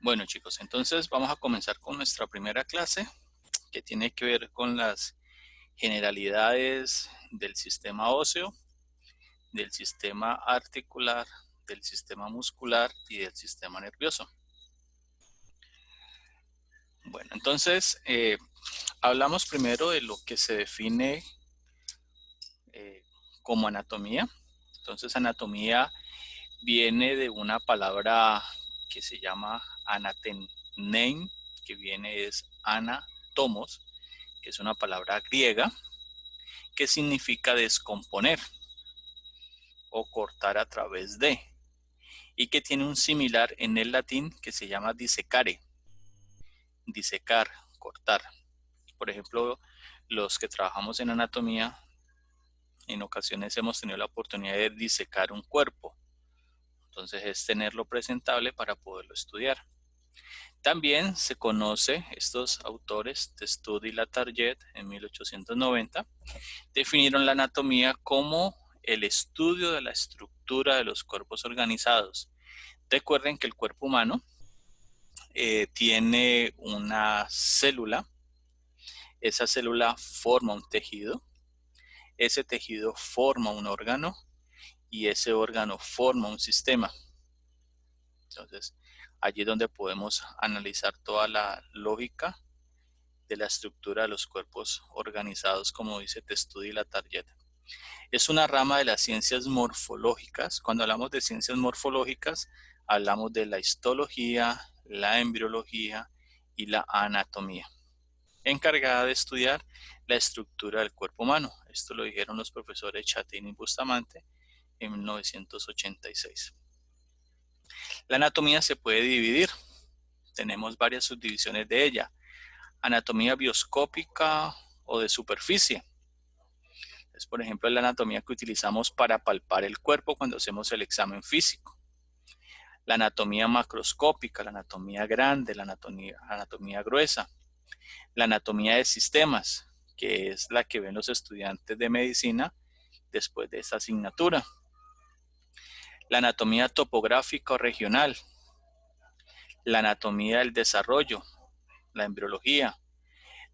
Bueno, chicos, entonces vamos a comenzar con nuestra primera clase que tiene que ver con las generalidades del sistema óseo, del sistema articular, del sistema muscular y del sistema nervioso. Bueno, entonces hablamos primero de lo que se define como anatomía. Entonces, anatomía viene de una palabra que se llama anatenein, que viene es anatomos, que es una palabra griega que significa descomponer o cortar a través de, y que tiene un similar en el latín que se llama disecare, disecar, cortar. Por ejemplo, los que trabajamos en anatomía, en ocasiones hemos tenido la oportunidad de disecar un cuerpo. Entonces es tenerlo presentable para poderlo estudiar. También se conoce, estos autores, Testud y Latarjet, en 1890, definieron la anatomía como el estudio de la estructura de los cuerpos organizados. Recuerden que el cuerpo humano tiene una célula, esa célula forma un tejido, ese tejido forma un órgano y ese órgano forma un sistema. Entonces, allí es donde podemos analizar toda la lógica de la estructura de los cuerpos organizados, como dice Testud y Latarjet. Es una rama de las ciencias morfológicas. Cuando hablamos de ciencias morfológicas, hablamos de la histología, la embriología y la anatomía, encargada de estudiar la estructura del cuerpo humano. Esto lo dijeron los profesores Chatin y Bustamante en 1986. La anatomía se puede dividir. Tenemos varias subdivisiones de ella. Anatomía bioscópica o de superficie. Es, por ejemplo, la anatomía que utilizamos para palpar el cuerpo cuando hacemos el examen físico. La anatomía macroscópica, la anatomía grande, la anatomía gruesa. La anatomía de sistemas, que es la que ven los estudiantes de medicina después de esta asignatura. La anatomía topográfica o regional. La anatomía del desarrollo, la embriología.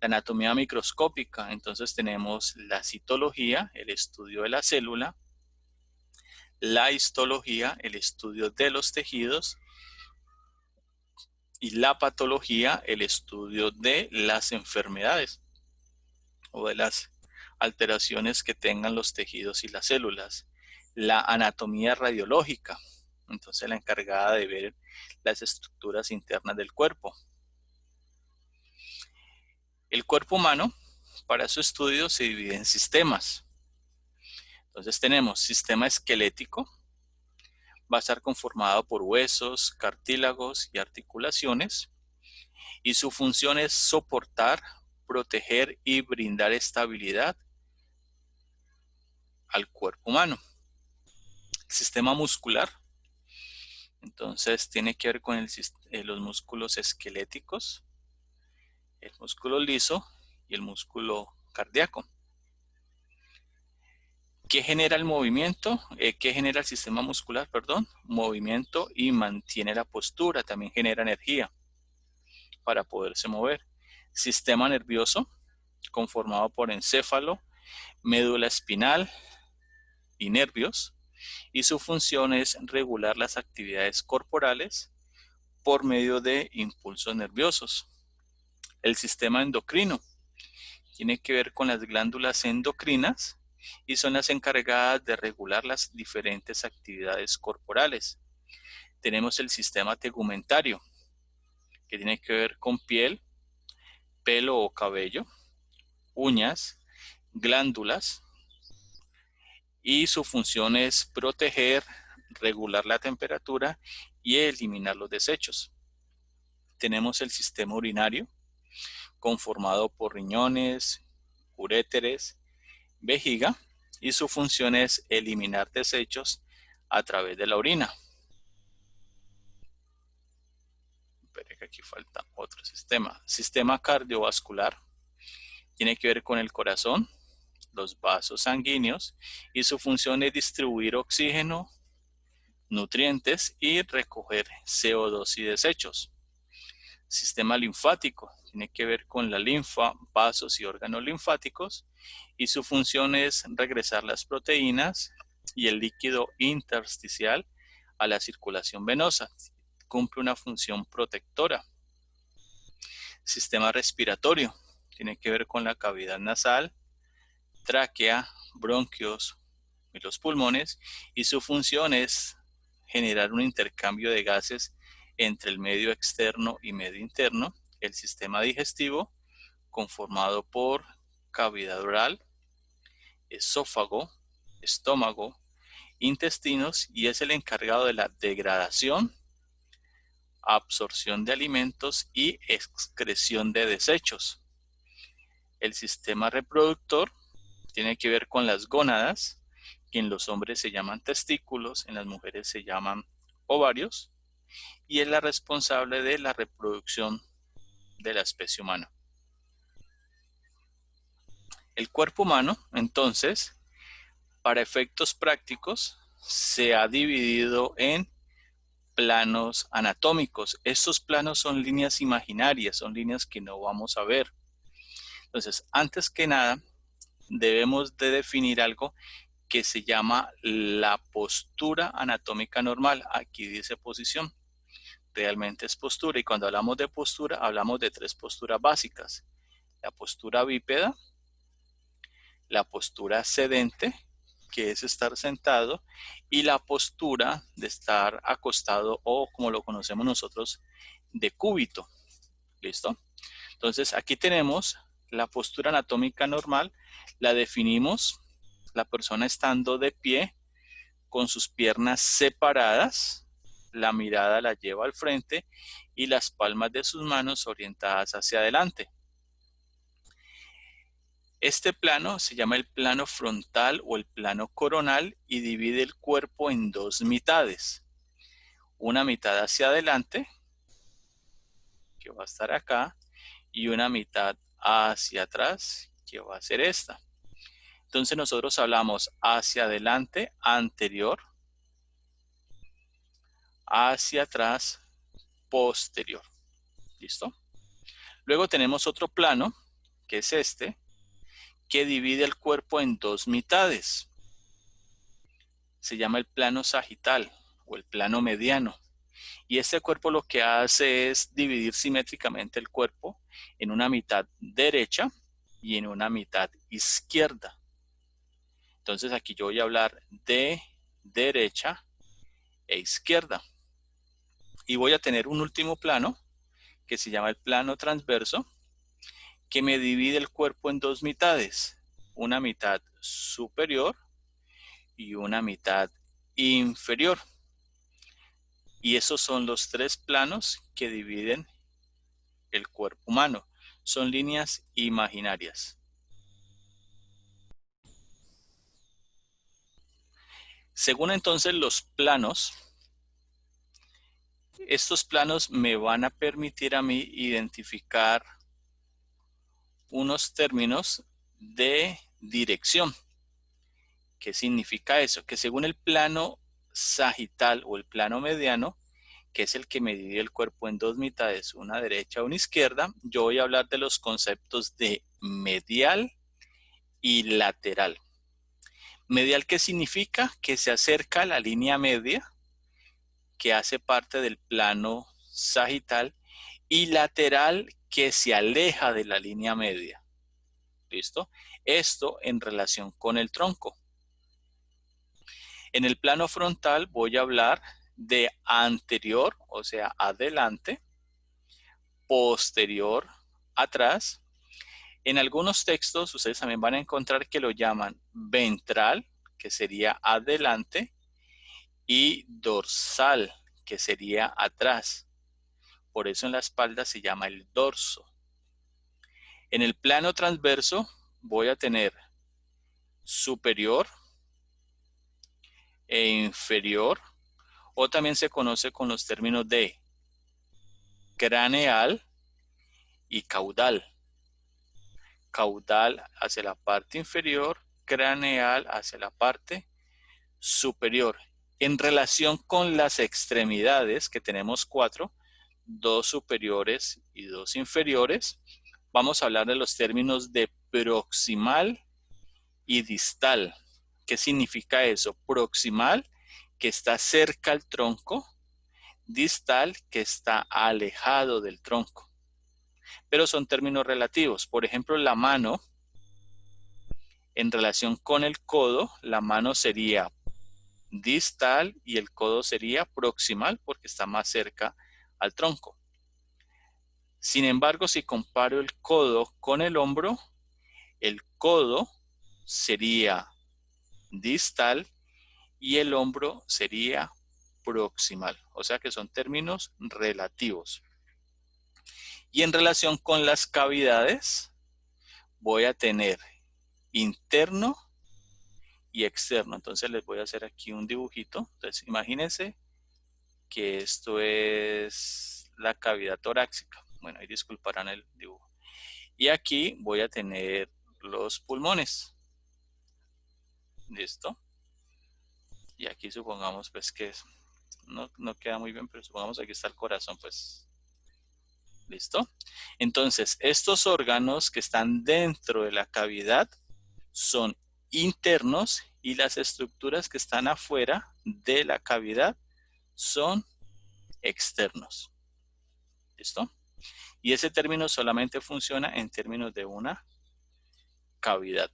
La anatomía microscópica, entonces tenemos la citología, el estudio de la célula, la histología, el estudio de los tejidos, y la patología, el estudio de las enfermedades o de las alteraciones que tengan los tejidos y las células. La anatomía radiológica, entonces la encargada de ver las estructuras internas del cuerpo. El cuerpo humano, para su estudio, se divide en sistemas. Entonces tenemos sistema esquelético, va a estar conformado por huesos, cartílagos y articulaciones, y su función es soportar, proteger y brindar estabilidad al cuerpo humano. El sistema muscular, entonces tiene que ver con los músculos esqueléticos, el músculo liso y el músculo cardíaco. ¿Qué genera el movimiento? ¿Qué genera el sistema muscular? Perdón, movimiento y mantiene la postura, también genera energía para poderse mover. Sistema nervioso, conformado por encéfalo, médula espinal y nervios, y su función es regular las actividades corporales por medio de impulsos nerviosos. El sistema endocrino tiene que ver con las glándulas endocrinas y son las encargadas de regular las diferentes actividades corporales. Tenemos el sistema tegumentario, que tiene que ver con piel, pelo o cabello, uñas, glándulas, y su función es proteger, regular la temperatura y eliminar los desechos. Tenemos el sistema urinario, conformado por riñones, uréteres, vejiga, y su función es eliminar desechos a través de la orina. Pero aquí falta otro sistema. Sistema cardiovascular, tiene que ver con el corazón, los vasos sanguíneos, y su función es distribuir oxígeno, nutrientes y recoger CO2 y desechos. Sistema linfático tiene que ver con la linfa, vasos y órganos linfáticos, y su función es regresar las proteínas y el líquido intersticial a la circulación venosa. Cumple una función protectora. Sistema respiratorio tiene que ver con la cavidad nasal, tráquea, bronquios y los pulmones, y su función es generar un intercambio de gases entre el medio externo y medio interno. El sistema digestivo, conformado por cavidad oral, esófago, estómago, intestinos, y es el encargado de la degradación, absorción de alimentos y excreción de desechos. El sistema reproductor tiene que ver con las gónadas, que en los hombres se llaman testículos, en las mujeres se llaman ovarios, y es la responsable de la reproducción de la especie humana. El cuerpo humano, entonces, para efectos prácticos, se ha dividido en planos anatómicos. Estos planos son líneas imaginarias, son líneas que no vamos a ver. Entonces, antes que nada, debemos de definir algo que se llama la postura anatómica normal. Aquí dice posición, realmente es postura, y cuando hablamos de postura, hablamos de tres posturas básicas: la postura bípeda, la postura sedente, que es estar sentado, y la postura de estar acostado, o como lo conocemos nosotros, de cúbito. ¿Listo? Entonces aquí tenemos la postura anatómica normal, la definimos la persona estando de pie con sus piernas separadas, la mirada la lleva al frente y las palmas de sus manos orientadas hacia adelante. Este plano se llama el plano frontal o el plano coronal y divide el cuerpo en dos mitades. Una mitad hacia adelante, que va a estar acá, y una mitad hacia atrás, que va a ser esta. Entonces nosotros hablamos hacia adelante, anterior, hacia atrás, posterior. ¿Listo? Luego tenemos otro plano, que es este, que divide el cuerpo en dos mitades. Se llama el plano sagital o el plano mediano. Y este cuerpo lo que hace es dividir simétricamente el cuerpo en una mitad derecha y en una mitad izquierda. Entonces aquí yo voy a hablar de derecha e izquierda. Y voy a tener un último plano que se llama el plano transverso, que me divide el cuerpo en dos mitades, una mitad superior y una mitad inferior. Y esos son los tres planos que dividen el cuerpo humano. Son líneas imaginarias. Según entonces los planos, estos planos me van a permitir a mí identificar unos términos de dirección. ¿Qué significa eso? Que según el plano sagital o el plano mediano, que es el que me divide el cuerpo en dos mitades, una derecha y una izquierda, yo voy a hablar de los conceptos de medial y lateral. Medial, ¿qué significa? Que se acerca a la línea media, que hace parte del plano sagital, y lateral, que se aleja de la línea media. ¿Listo? Esto en relación con el tronco. En el plano frontal voy a hablar de anterior, o sea, adelante, posterior, atrás. En algunos textos ustedes también van a encontrar que lo llaman ventral, que sería adelante, y dorsal, que sería atrás. Por eso en la espalda se llama el dorso. En el plano transverso voy a tener superior e inferior, o también se conoce con los términos de craneal y caudal. Caudal hacia la parte inferior, craneal hacia la parte superior. En relación con las extremidades, que tenemos 4, dos superiores y dos inferiores, vamos a hablar de los términos de proximal y distal. ¿Qué significa eso? Proximal, que está cerca al tronco, distal, que está alejado del tronco. Pero son términos relativos. Por ejemplo, la mano, en relación con el codo, la mano sería distal y el codo sería proximal porque está más cerca al tronco. Sin embargo, si comparo el codo con el codo sería distal y el hombro sería proximal. O sea que son términos relativos. Y en relación con las cavidades, voy a tener interno y externo. Entonces les voy a hacer aquí un dibujito. Entonces imagínense que esto es la cavidad torácica. Bueno, ahí disculparán el dibujo. Y aquí voy a tener los pulmones. ¿Listo? Y aquí supongamos pues que no queda muy bien, pero supongamos que aquí está el corazón, pues. ¿Listo? Entonces, estos órganos que están dentro de la cavidad son internos y las estructuras que están afuera de la cavidad son externos. ¿Listo? Y ese término solamente funciona en términos de una cavidad.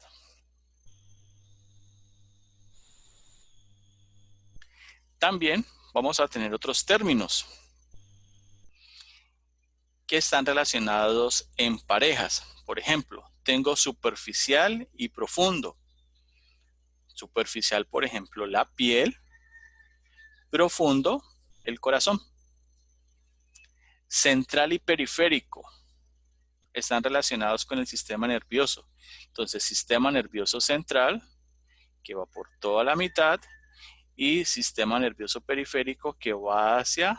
También vamos a tener otros términos que están relacionados en parejas. Por ejemplo, tengo superficial y profundo. Superficial, por ejemplo, la piel. Profundo, el corazón. Central y periférico están relacionados con el sistema nervioso. Entonces, sistema nervioso central, que va por toda la mitad, y sistema nervioso periférico, que va hacia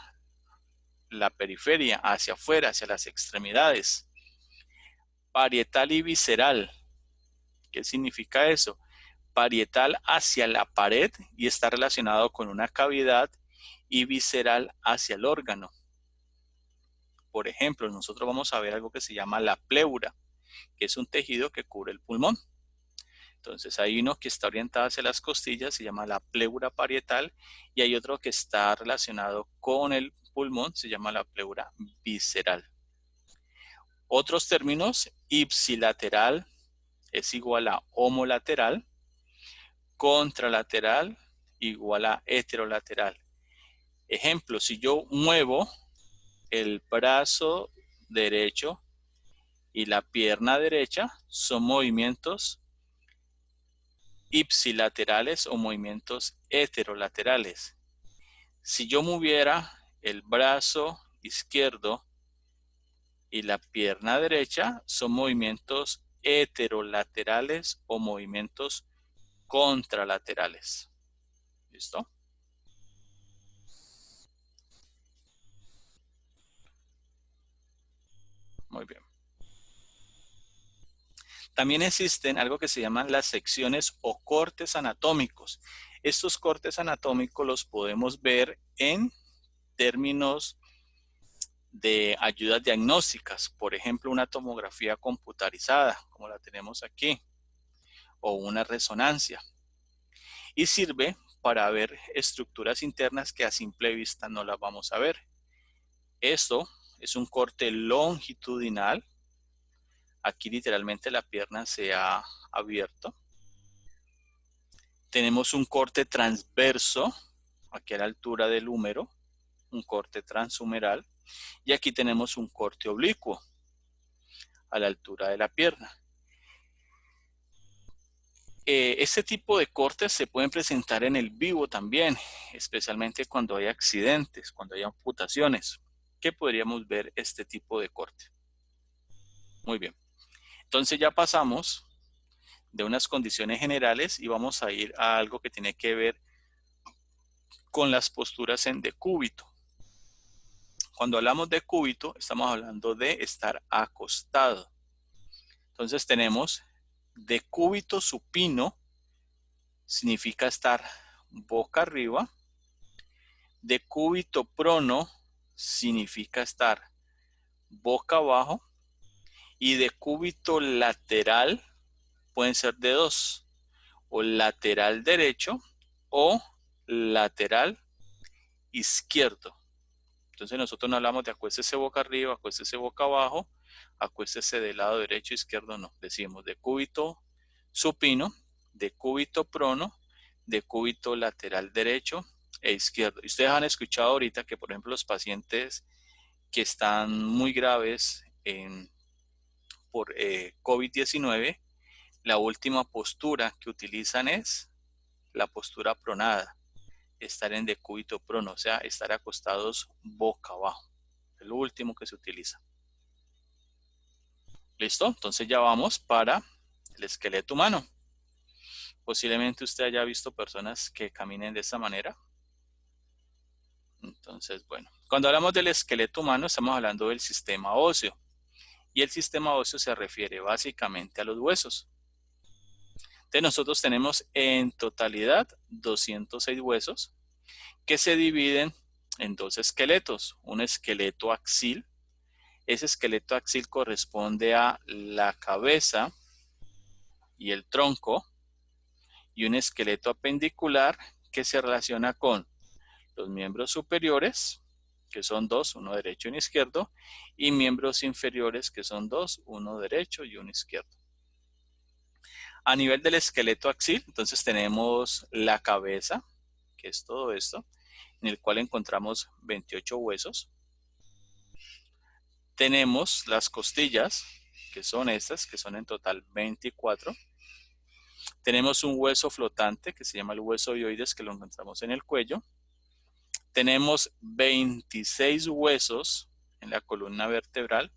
la periferia, hacia afuera, hacia las extremidades. Parietal y visceral. ¿Qué significa eso? Parietal hacia la pared y está relacionado con una cavidad, y visceral hacia el órgano. Por ejemplo, nosotros vamos a ver algo que se llama la pleura, que es un tejido que cubre el pulmón. Entonces hay uno que está orientado hacia las costillas, se llama la pleura parietal, y hay otro que está relacionado con el pulmón, se llama la pleura visceral. Otros términos: ipsilateral es igual a homolateral, contralateral igual a heterolateral. Ejemplo, si yo muevo el brazo derecho y la pierna derecha, son movimientos ipsilaterales o movimientos heterolaterales. Si yo moviera el brazo izquierdo y la pierna derecha, son movimientos heterolaterales o movimientos contralaterales. ¿Listo? Muy bien. También existen algo que se llaman las secciones o cortes anatómicos. Estos cortes anatómicos los podemos ver en términos de ayudas diagnósticas, por ejemplo, una tomografía computarizada, como la tenemos aquí, o una resonancia. Y sirve para ver estructuras internas que a simple vista no las vamos a ver. Esto es un corte longitudinal. Aquí literalmente la pierna se ha abierto. Tenemos un corte transverso, aquí a la altura del húmero, un corte transhumeral. Y aquí tenemos un corte oblicuo, a la altura de la pierna. Este tipo de cortes se pueden presentar en el vivo también, especialmente cuando hay accidentes, cuando hay amputaciones, que podríamos ver este tipo de corte. Muy bien. Entonces ya pasamos de unas condiciones generales y vamos a ir a algo que tiene que ver con las posturas en decúbito. Cuando hablamos de cúbito, estamos hablando de estar acostado. Entonces tenemos decúbito supino, significa estar boca arriba. Decúbito prono significa estar boca abajo, y decúbito lateral pueden ser de dos, o lateral derecho o lateral izquierdo. Entonces nosotros no hablamos de acuéstese boca arriba, acuéstese boca abajo, acuéstese del lado derecho, izquierdo, no. Decimos decúbito supino, decúbito prono, decúbito lateral derecho e izquierdo. Y ustedes han escuchado ahorita que, por ejemplo, los pacientes que están muy graves por COVID-19, la última postura que utilizan es la postura pronada, estar en decúbito prono, o sea, estar acostados boca abajo. Es lo último que se utiliza. ¿Listo? Entonces ya vamos para el esqueleto humano. Posiblemente usted haya visto personas que caminen de esta manera. Entonces, bueno, cuando hablamos del esqueleto humano estamos hablando del sistema óseo. Y el sistema óseo se refiere básicamente a los huesos. Entonces nosotros tenemos en totalidad 206 huesos que se dividen en dos esqueletos. Un esqueleto axil. Ese esqueleto axil corresponde a la cabeza y el tronco, y un esqueleto apendicular que se relaciona con los miembros superiores, que son dos, uno derecho y uno izquierdo, y miembros inferiores, que son dos, uno derecho y uno izquierdo. A nivel del esqueleto axil, entonces tenemos la cabeza, que es todo esto, en el cual encontramos 28 huesos. Tenemos las costillas, que son estas, que son en total 24. Tenemos un hueso flotante, que se llama el hueso hioides, que lo encontramos en el cuello. Tenemos 26 huesos en la columna vertebral,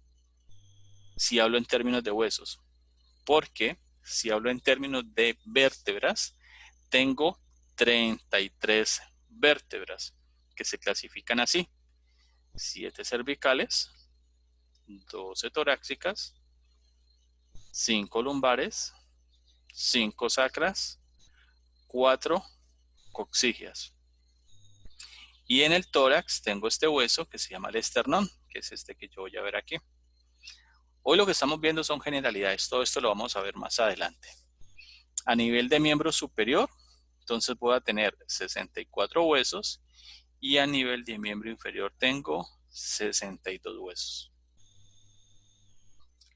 si hablo en términos de huesos, porque si hablo en términos de vértebras, tengo 33 vértebras que se clasifican así: 7 cervicales, 12 torácicas, 5 lumbares, 5 sacras, 4 coxígeas. Y en el tórax tengo este hueso que se llama el esternón, que es este que yo voy a ver aquí. Hoy lo que estamos viendo son generalidades, todo esto lo vamos a ver más adelante. A nivel de miembro superior, entonces voy a tener 64 huesos, y a nivel de miembro inferior tengo 62 huesos.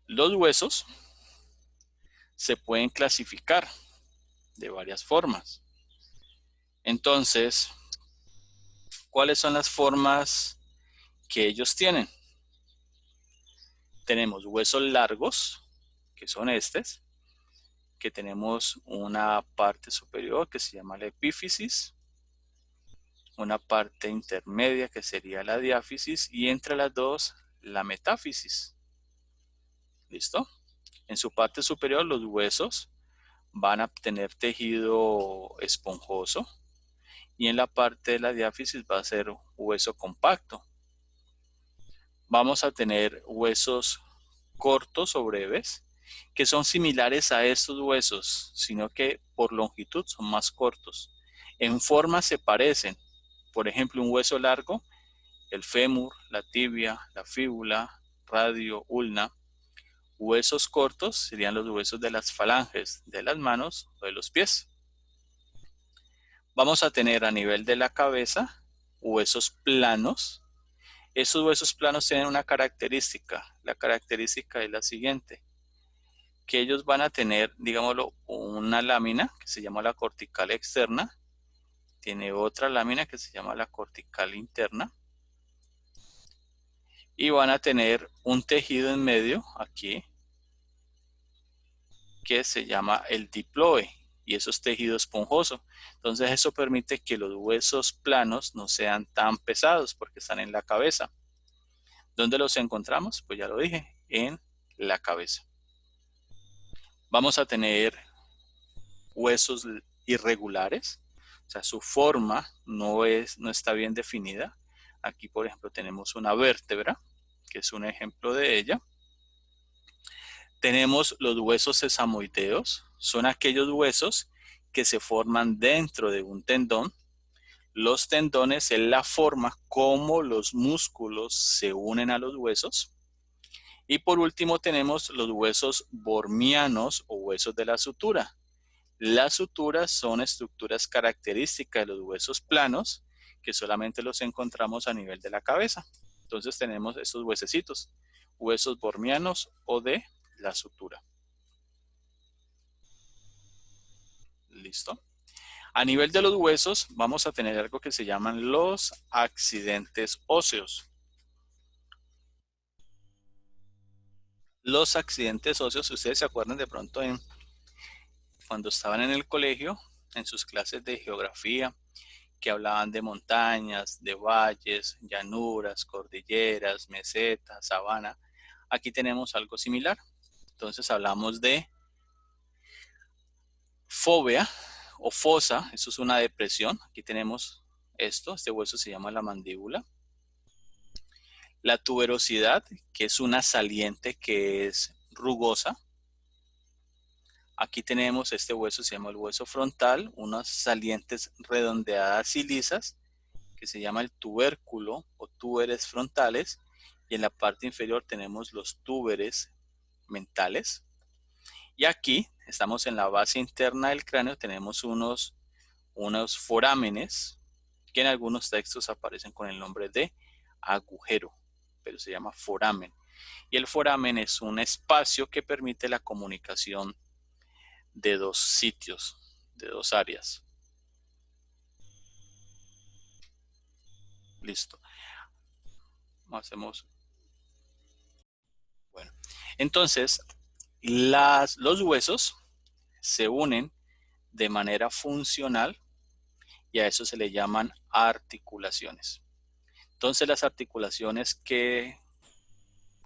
Los huesos se pueden clasificar de varias formas. Entonces, ¿cuáles son las formas que ellos tienen? Tenemos huesos largos, que son estos, que tenemos una parte superior que se llama la epífisis, una parte intermedia que sería la diáfisis, y entre las dos la metáfisis. ¿Listo? En su parte superior los huesos van a tener tejido esponjoso, y en la parte de la diáfisis va a ser hueso compacto. Vamos a tener huesos cortos o breves, que son similares a estos huesos, sino que por longitud son más cortos. En forma se parecen. Por ejemplo, un hueso largo, el fémur, la tibia, la fíbula, radio, ulna. Huesos cortos serían los huesos de las falanges, de las manos o de los pies. Vamos a tener a nivel de la cabeza huesos planos. Esos huesos planos tienen una característica. La característica es la siguiente: que ellos van a tener, digámoslo, una lámina que se llama la cortical externa, tiene otra lámina que se llama la cortical interna, y van a tener un tejido en medio aquí que se llama el diploe, y eso es tejido esponjoso. Entonces eso permite que los huesos planos no sean tan pesados porque están en la cabeza. ¿Dónde los encontramos? Pues ya lo dije, en la cabeza. Vamos a tener huesos irregulares, o sea, su forma no está bien definida. Aquí, por ejemplo, tenemos una vértebra, que es un ejemplo de ella. Tenemos los huesos sesamoideos, son aquellos huesos que se forman dentro de un tendón. Los tendones es la forma como los músculos se unen a los huesos. Y por último tenemos los huesos bormianos o huesos de la sutura. Las suturas son estructuras características de los huesos planos que solamente los encontramos a nivel de la cabeza. Entonces tenemos estos huesecitos, huesos bormianos o de la sutura. ¿Listo? A nivel de los huesos vamos a tener algo que se llaman los accidentes óseos. Los accidentes óseos, si ustedes se acuerdan de pronto cuando estaban en el colegio, en sus clases de geografía, que hablaban de montañas, de valles, llanuras, cordilleras, mesetas, sabana. Aquí tenemos algo similar. Entonces hablamos de fóvea o fosa, eso es una depresión. Aquí tenemos esto, este hueso se llama la mandíbula. La tuberosidad, que es una saliente que es rugosa. Aquí tenemos este hueso, se llama el hueso frontal, unas salientes redondeadas y lisas, que se llama el tubérculo o túberes frontales, y en la parte inferior tenemos los túberes mentales. Y aquí estamos en la base interna del cráneo, tenemos unos forámenes, que en algunos textos aparecen con el nombre de agujero, pero se llama foramen. Y el foramen es un espacio que permite la comunicación de dos sitios, de dos áreas. Listo. Hacemos. Bueno, entonces los huesos se unen de manera funcional y a eso se le llaman articulaciones. Entonces las articulaciones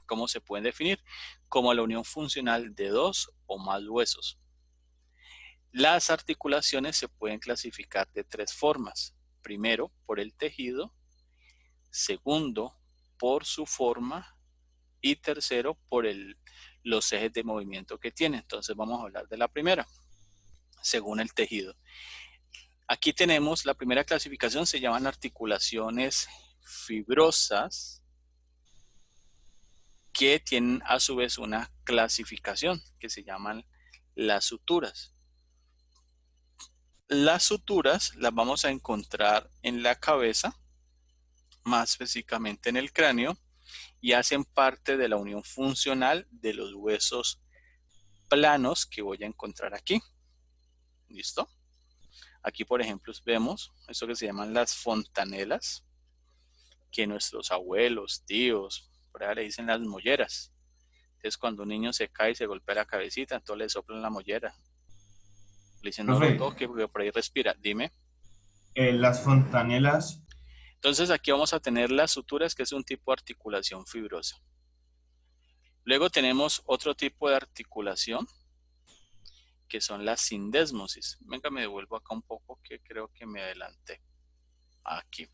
¿cómo se pueden definir? Como la unión funcional de dos o más huesos. Las articulaciones se pueden clasificar de tres formas. Primero, por el tejido. Segundo, por su forma. Y tercero, por los ejes de movimiento que tiene. Entonces vamos a hablar de la primera, según el tejido. Aquí tenemos la primera clasificación, se llaman articulaciones fibrosas, que tienen a su vez una clasificación que se llaman las suturas. Las suturas las vamos a encontrar en la cabeza, más específicamente en el cráneo, y hacen parte de la unión funcional de los huesos planos que voy a encontrar aquí. ¿Listo? Aquí, por ejemplo, vemos esto que se llaman las fontanelas, que nuestros abuelos, tíos, por ahí le dicen las molleras. Entonces, cuando un niño se cae y se golpea la cabecita, entonces le soplan la mollera. Le dicen, no lo Profe, toque porque por ahí respira. Dime. las fontanelas, Entonces, aquí vamos a tener las suturas, que es un tipo de articulación fibrosa. Luego tenemos otro tipo de articulación, que son las sindesmosis. Venga, me devuelvo acá un poco, que creo que me adelanté. Aquí.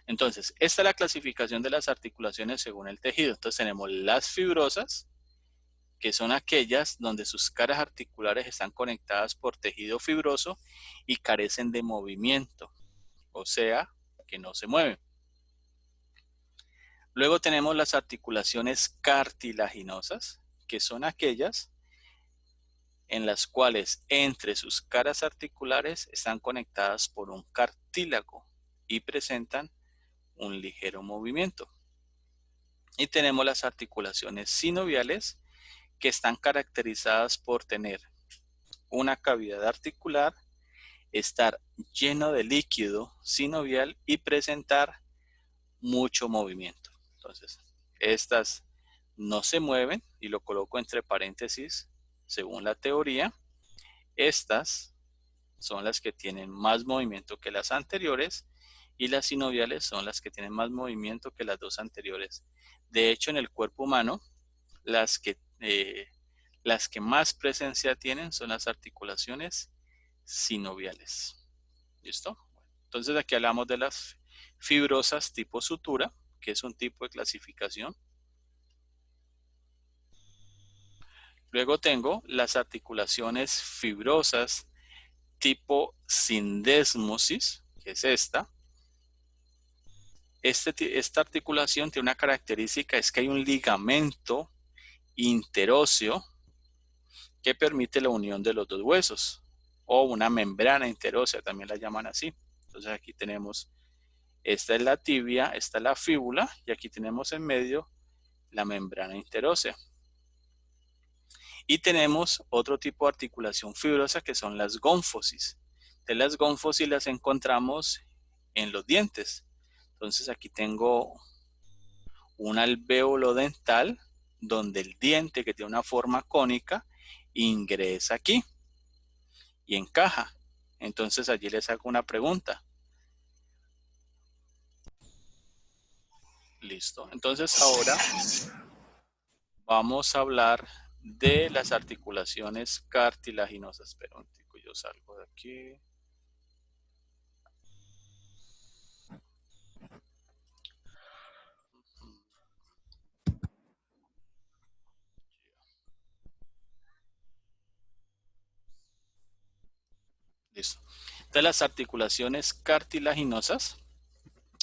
Entonces, esta es la clasificación de las articulaciones según el tejido. Entonces tenemos las fibrosas, que son aquellas donde sus caras articulares están conectadas por tejido fibroso y carecen de movimiento, o sea, que no se mueven. Luego tenemos las articulaciones cartilaginosas, que son aquellas en las cuales entre sus caras articulares están conectadas por un cartílago y presentan un ligero movimiento. Y tenemos las articulaciones sinoviales, que están caracterizadas por tener una cavidad articular, estar lleno de líquido sinovial y presentar mucho movimiento. Entonces, estas no se mueven, y lo coloco entre paréntesis, según la teoría. Estas son las que tienen más movimiento que las anteriores, y las sinoviales son las que tienen más movimiento que las dos anteriores. De hecho, en el cuerpo humano, las que más presencia tienen son las articulaciones sinoviales. ¿Listo? Entonces aquí hablamos de las fibrosas tipo sutura, que es un tipo de clasificación. Luego tengo las articulaciones fibrosas tipo sindesmosis, que es esta. Esta articulación tiene una característica, es que hay un ligamento interóseo que permite la unión de los dos huesos, o una membrana interósea, también la llaman así. Entonces aquí tenemos, esta es la tibia, esta es la fíbula, y aquí tenemos en medio la membrana interósea. Y tenemos otro tipo de articulación fibrosa que son las gónfosis. De las gónfosis las encontramos en los dientes. Entonces aquí tengo un alvéolo dental donde el diente, que tiene una forma cónica, ingresa aquí y encaja. Entonces allí les hago una pregunta. Listo. Entonces ahora vamos a hablar de las articulaciones cartilaginosas. Espera un tico, yo salgo de aquí. Listo. Entonces las articulaciones cartilaginosas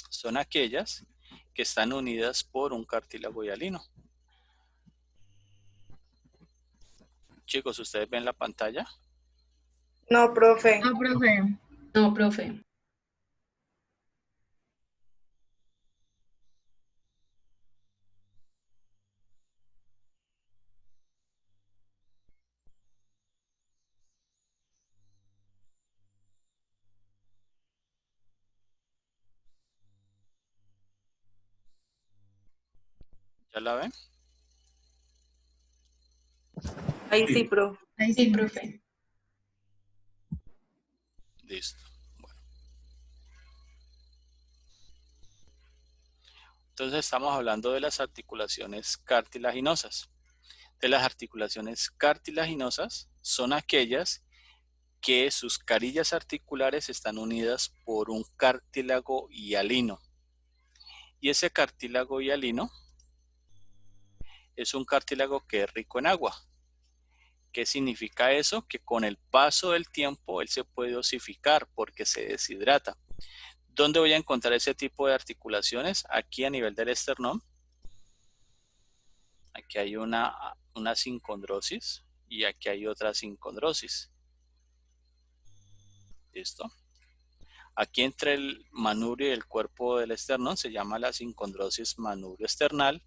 son aquellas que están unidas por un cartílago hialino. Chicos, ¿ustedes ven la pantalla? No, profe. No, profe. No, profe. ¿Ya la ven? Ahí sí, profe. Ahí Sí, sí. profe. Listo. Bueno. Entonces estamos hablando de las articulaciones cartilaginosas. De las articulaciones cartilaginosas son aquellas que sus carillas articulares están unidas por un cartílago hialino. Y ese cartílago hialino es un cartílago que es rico en agua. ¿Qué significa eso? Que con el paso del tiempo él se puede osificar porque se deshidrata. ¿Dónde voy a encontrar ese tipo de articulaciones? Aquí a nivel del esternón. Aquí hay una sincondrosis y aquí hay otra sincondrosis. ¿Listo? Aquí entre el manubrio y el cuerpo del esternón se llama la sincondrosis manubrio-esternal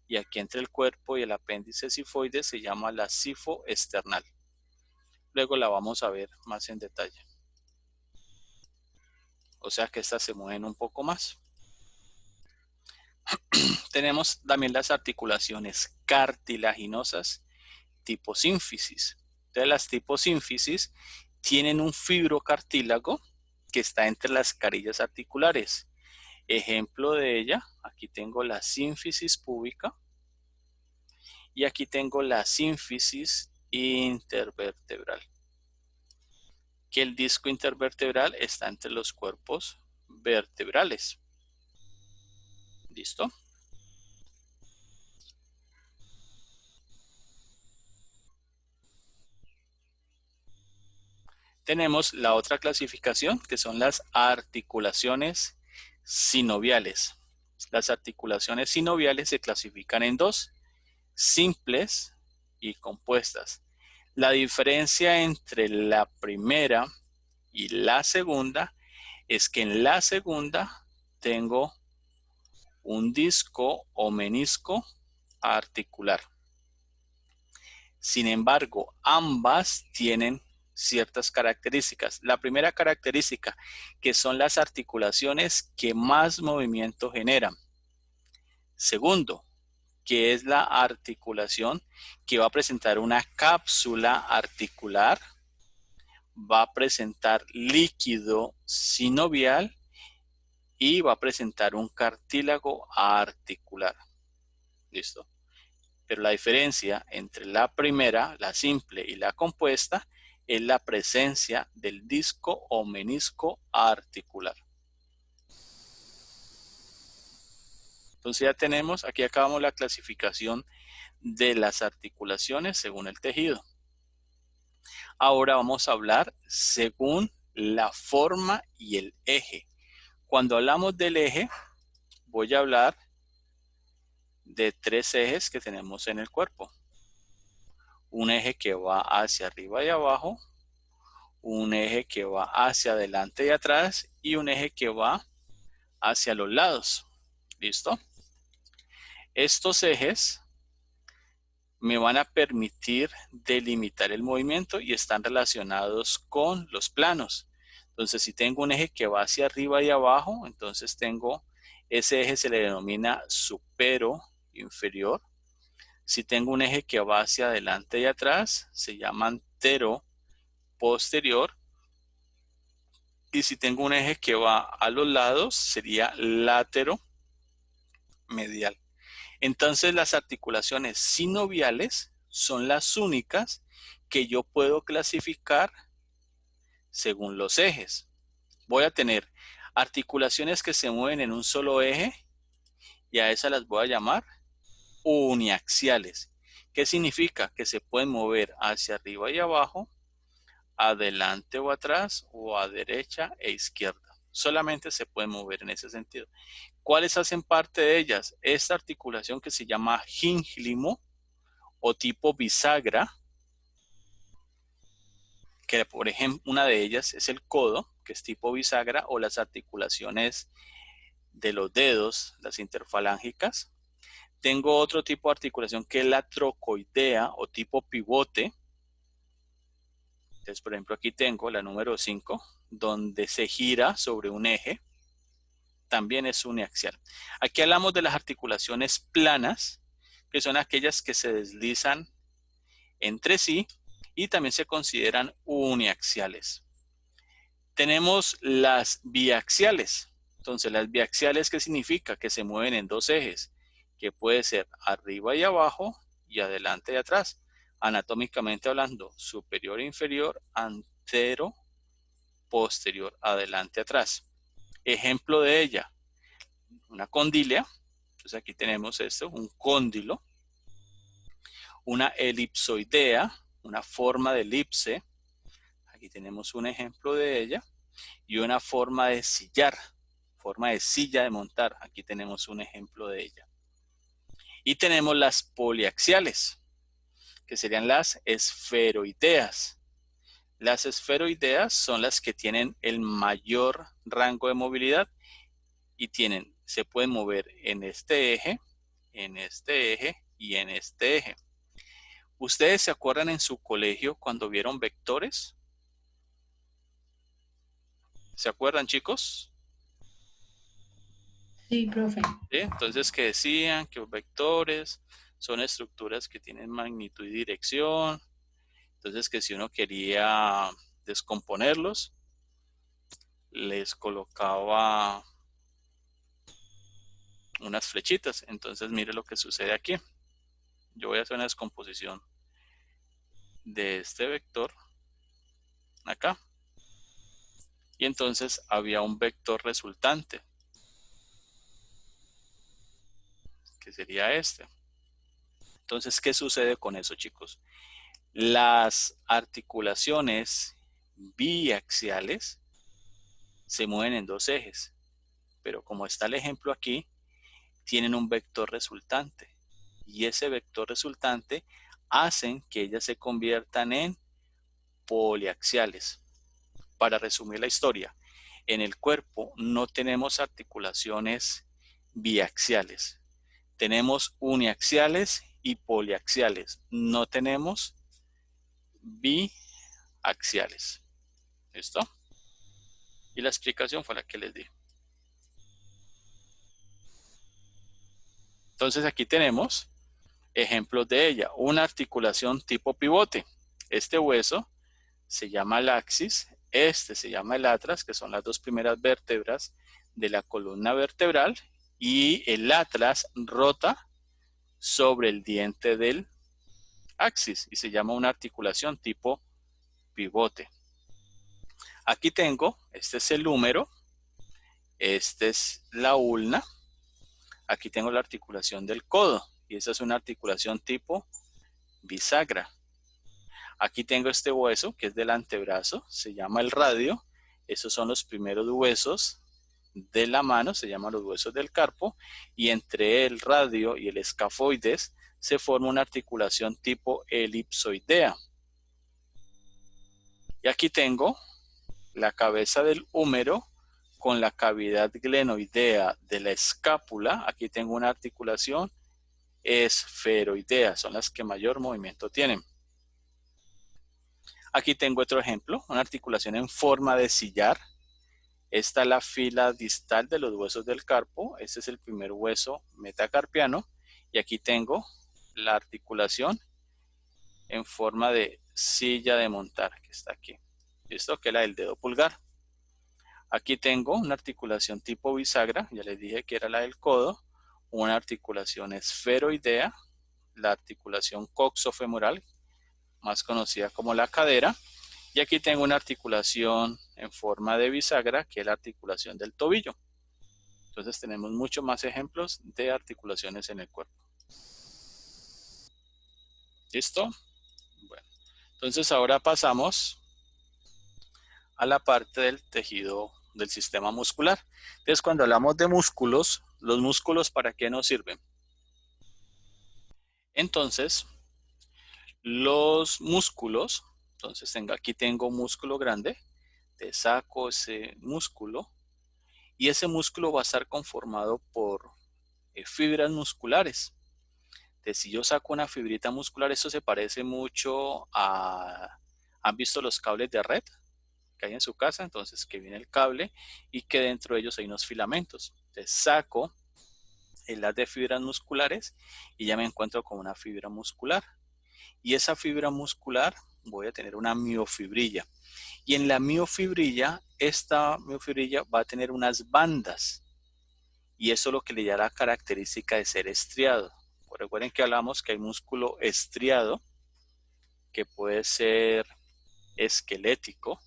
y aquí entre el cuerpo y el apéndice sifoide se llama la sifoesternal. Luego la vamos a ver más en detalle. O sea que estas se mueven un poco más. Tenemos también las articulaciones cartilaginosas tipo sínfisis. Entonces las tipo sínfisis tienen un fibrocartílago que está entre las carillas articulares. Ejemplo de ella, aquí tengo la sínfisis púbica y aquí tengo la sínfisis intervertebral. Que el disco intervertebral está entre los cuerpos vertebrales. ¿Listo? Tenemos la otra clasificación que son las articulaciones sinoviales. Las articulaciones sinoviales se clasifican en dos, simples y compuestas. La diferencia entre la primera y la segunda es que en la segunda tengo un disco o menisco articular. Sin embargo, ambas tienen ciertas características. La primera característica, que son las articulaciones que más movimiento generan. Segundo, que es la articulación que va a presentar una cápsula articular, va a presentar líquido sinovial y va a presentar un cartílago articular. ¿Listo? Pero la diferencia entre la primera, la simple y la compuesta, es la presencia del disco o menisco articular. Entonces ya tenemos, aquí acabamos la clasificación de las articulaciones según el tejido. Ahora vamos a hablar según la forma y el eje. Cuando hablamos del eje, voy a hablar de 3 ejes que tenemos en el cuerpo. Un eje que va hacia arriba y abajo, un eje que va hacia adelante y atrás y un eje que va hacia los lados. ¿Listo? Estos ejes me van a permitir delimitar el movimiento y están relacionados con los planos. Entonces, si tengo un eje que va hacia arriba y abajo, entonces ese eje se le denomina supero inferior. Si tengo un eje que va hacia adelante y atrás, se llama antero posterior. Y si tengo un eje que va a los lados, sería látero medial. Entonces, las articulaciones sinoviales son las únicas que yo puedo clasificar según los ejes. Voy a tener articulaciones que se mueven en un solo eje y a esas las voy a llamar uniaxiales. ¿Qué significa? Que se pueden mover hacia arriba y abajo, adelante o atrás, o a derecha e izquierda. Solamente se pueden mover en ese sentido. ¿Cuáles hacen parte de ellas? Esta articulación que se llama gínglimo o tipo bisagra, que por ejemplo una de ellas es el codo, que es tipo bisagra, o las articulaciones de los dedos, las interfalángicas. Tengo otro tipo de articulación que es la trocoidea o tipo pivote. Entonces, por ejemplo, aquí tengo la número 5, donde se gira sobre un eje. También es uniaxial. Aquí hablamos de las articulaciones planas, que son aquellas que se deslizan entre sí y también se consideran uniaxiales. Tenemos las biaxiales. Entonces, las biaxiales, ¿qué significa? Que se mueven en 2 ejes, que puede ser arriba y abajo y adelante y atrás. Anatómicamente hablando, superior e inferior, antero, posterior, adelante, atrás. Ejemplo de ella, una condilea. Entonces aquí tenemos esto, un cóndilo, una elipsoidea, una forma de elipse. Aquí tenemos un ejemplo de ella. Y una forma de sillar, forma de silla de montar. Aquí tenemos un ejemplo de ella. Y tenemos las poliaxiales, que serían las esferoideas. Las esferoideas son las que tienen el mayor rango de movilidad y se pueden mover en este eje y en este eje. ¿Ustedes se acuerdan en su colegio cuando vieron vectores? ¿Se acuerdan, chicos? Sí, profe. ¿Sí? Entonces, que decían que los vectores son estructuras que tienen magnitud y dirección. Entonces, que si uno quería descomponerlos, les colocaba unas flechitas. Entonces, mire lo que sucede aquí. Yo voy a hacer una descomposición de este vector acá. Y entonces había un vector resultante, que sería este. Entonces, ¿qué sucede con eso, chicos? Las articulaciones biaxiales se mueven en 2 ejes, pero como está el ejemplo aquí, tienen un vector resultante. Y ese vector resultante hacen que ellas se conviertan en poliaxiales. Para resumir la historia, en el cuerpo no tenemos articulaciones biaxiales. Tenemos uniaxiales y poliaxiales. No tenemos biaxiales. ¿Listo? Y la explicación fue la que les di. Entonces aquí tenemos ejemplos de ella. Una articulación tipo pivote. Este hueso se llama el axis, este se llama el atlas, que son las 2 primeras vértebras de la columna vertebral, y el atlas rota sobre el diente del axis y se llama una articulación tipo pivote. Aquí tengo, este es el húmero, este es la ulna, aquí tengo la articulación del codo y esa es una articulación tipo bisagra. Aquí tengo este hueso que es del antebrazo, se llama el radio. Esos son los primeros huesos de la mano, se llaman los huesos del carpo, y entre el radio y el escafoides se forma una articulación tipo elipsoidea. Y aquí tengo la cabeza del húmero con la cavidad glenoidea de la escápula. Aquí tengo una articulación esferoidea, son las que mayor movimiento tienen. Aquí tengo otro ejemplo, una articulación en forma de sillar. Esta es la fila distal de los huesos del carpo. Este es el primer hueso metacarpiano. Y aquí tengo la articulación en forma de silla de montar, que está aquí. ¿Listo? Que es la del dedo pulgar. Aquí tengo una articulación tipo bisagra, ya les dije que era la del codo, una articulación esferoidea, la articulación coxofemoral, más conocida como la cadera, y aquí tengo una articulación en forma de bisagra, que es la articulación del tobillo. Entonces tenemos muchos más ejemplos de articulaciones en el cuerpo. ¿Listo? Bueno, entonces ahora pasamos a la parte del tejido del sistema muscular. Entonces, cuando hablamos de músculos, ¿los músculos para qué nos sirven? Entonces, los músculos, entonces aquí tengo un músculo grande, te saco ese músculo y ese músculo va a estar conformado por fibras musculares. Entonces, si yo saco una fibrita muscular, eso se parece mucho a... ¿Han visto los cables de red que hay en su casa? Entonces, que viene el cable y que dentro de ellos hay unos filamentos. Entonces, saco el haz de fibras musculares y ya me encuentro con una fibra muscular. Y esa fibra muscular voy a tener una miofibrilla. Y en la miofibrilla, esta miofibrilla va a tener unas bandas. Y eso es lo que le da la característica de ser estriado. Recuerden que hablamos que hay músculo estriado, que puede ser esquelético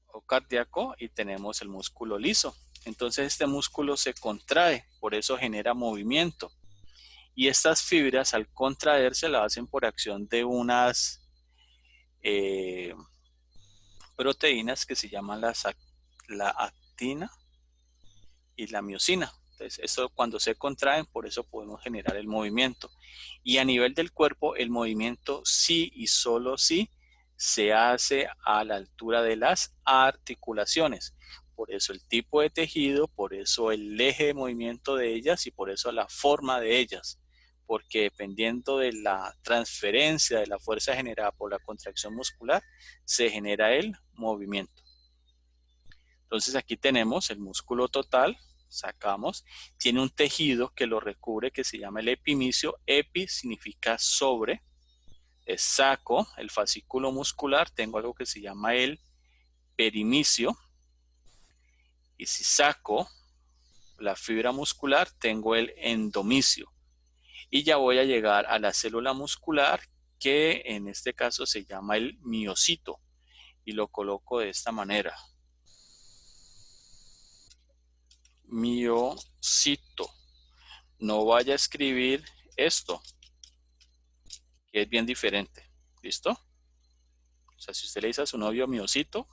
o cardíaco, y tenemos el músculo liso. Entonces este músculo se contrae, por eso genera movimiento. Y estas fibras al contraerse la hacen por acción de unas proteínas que se llaman la actina y la miosina. Entonces, eso cuando se contraen, por eso podemos generar el movimiento. Y a nivel del cuerpo, el movimiento sí y solo sí se hace a la altura de las articulaciones. Por eso el tipo de tejido, por eso el eje de movimiento de ellas y por eso la forma de ellas. Porque dependiendo de la transferencia de la fuerza generada por la contracción muscular, se genera el movimiento. Entonces aquí tenemos el músculo total, sacamos, tiene un tejido que lo recubre que se llama el epimicio. Epi significa sobre, saco el fascículo muscular, tengo algo que se llama el perimicio, y si saco la fibra muscular tengo el endomicio, y ya voy a llegar a la célula muscular que en este caso se llama el miocito, y lo coloco de esta manera. Miocito. No vaya a escribir esto, que es bien diferente. ¿Listo? O sea, si usted le dice a su novio miocito,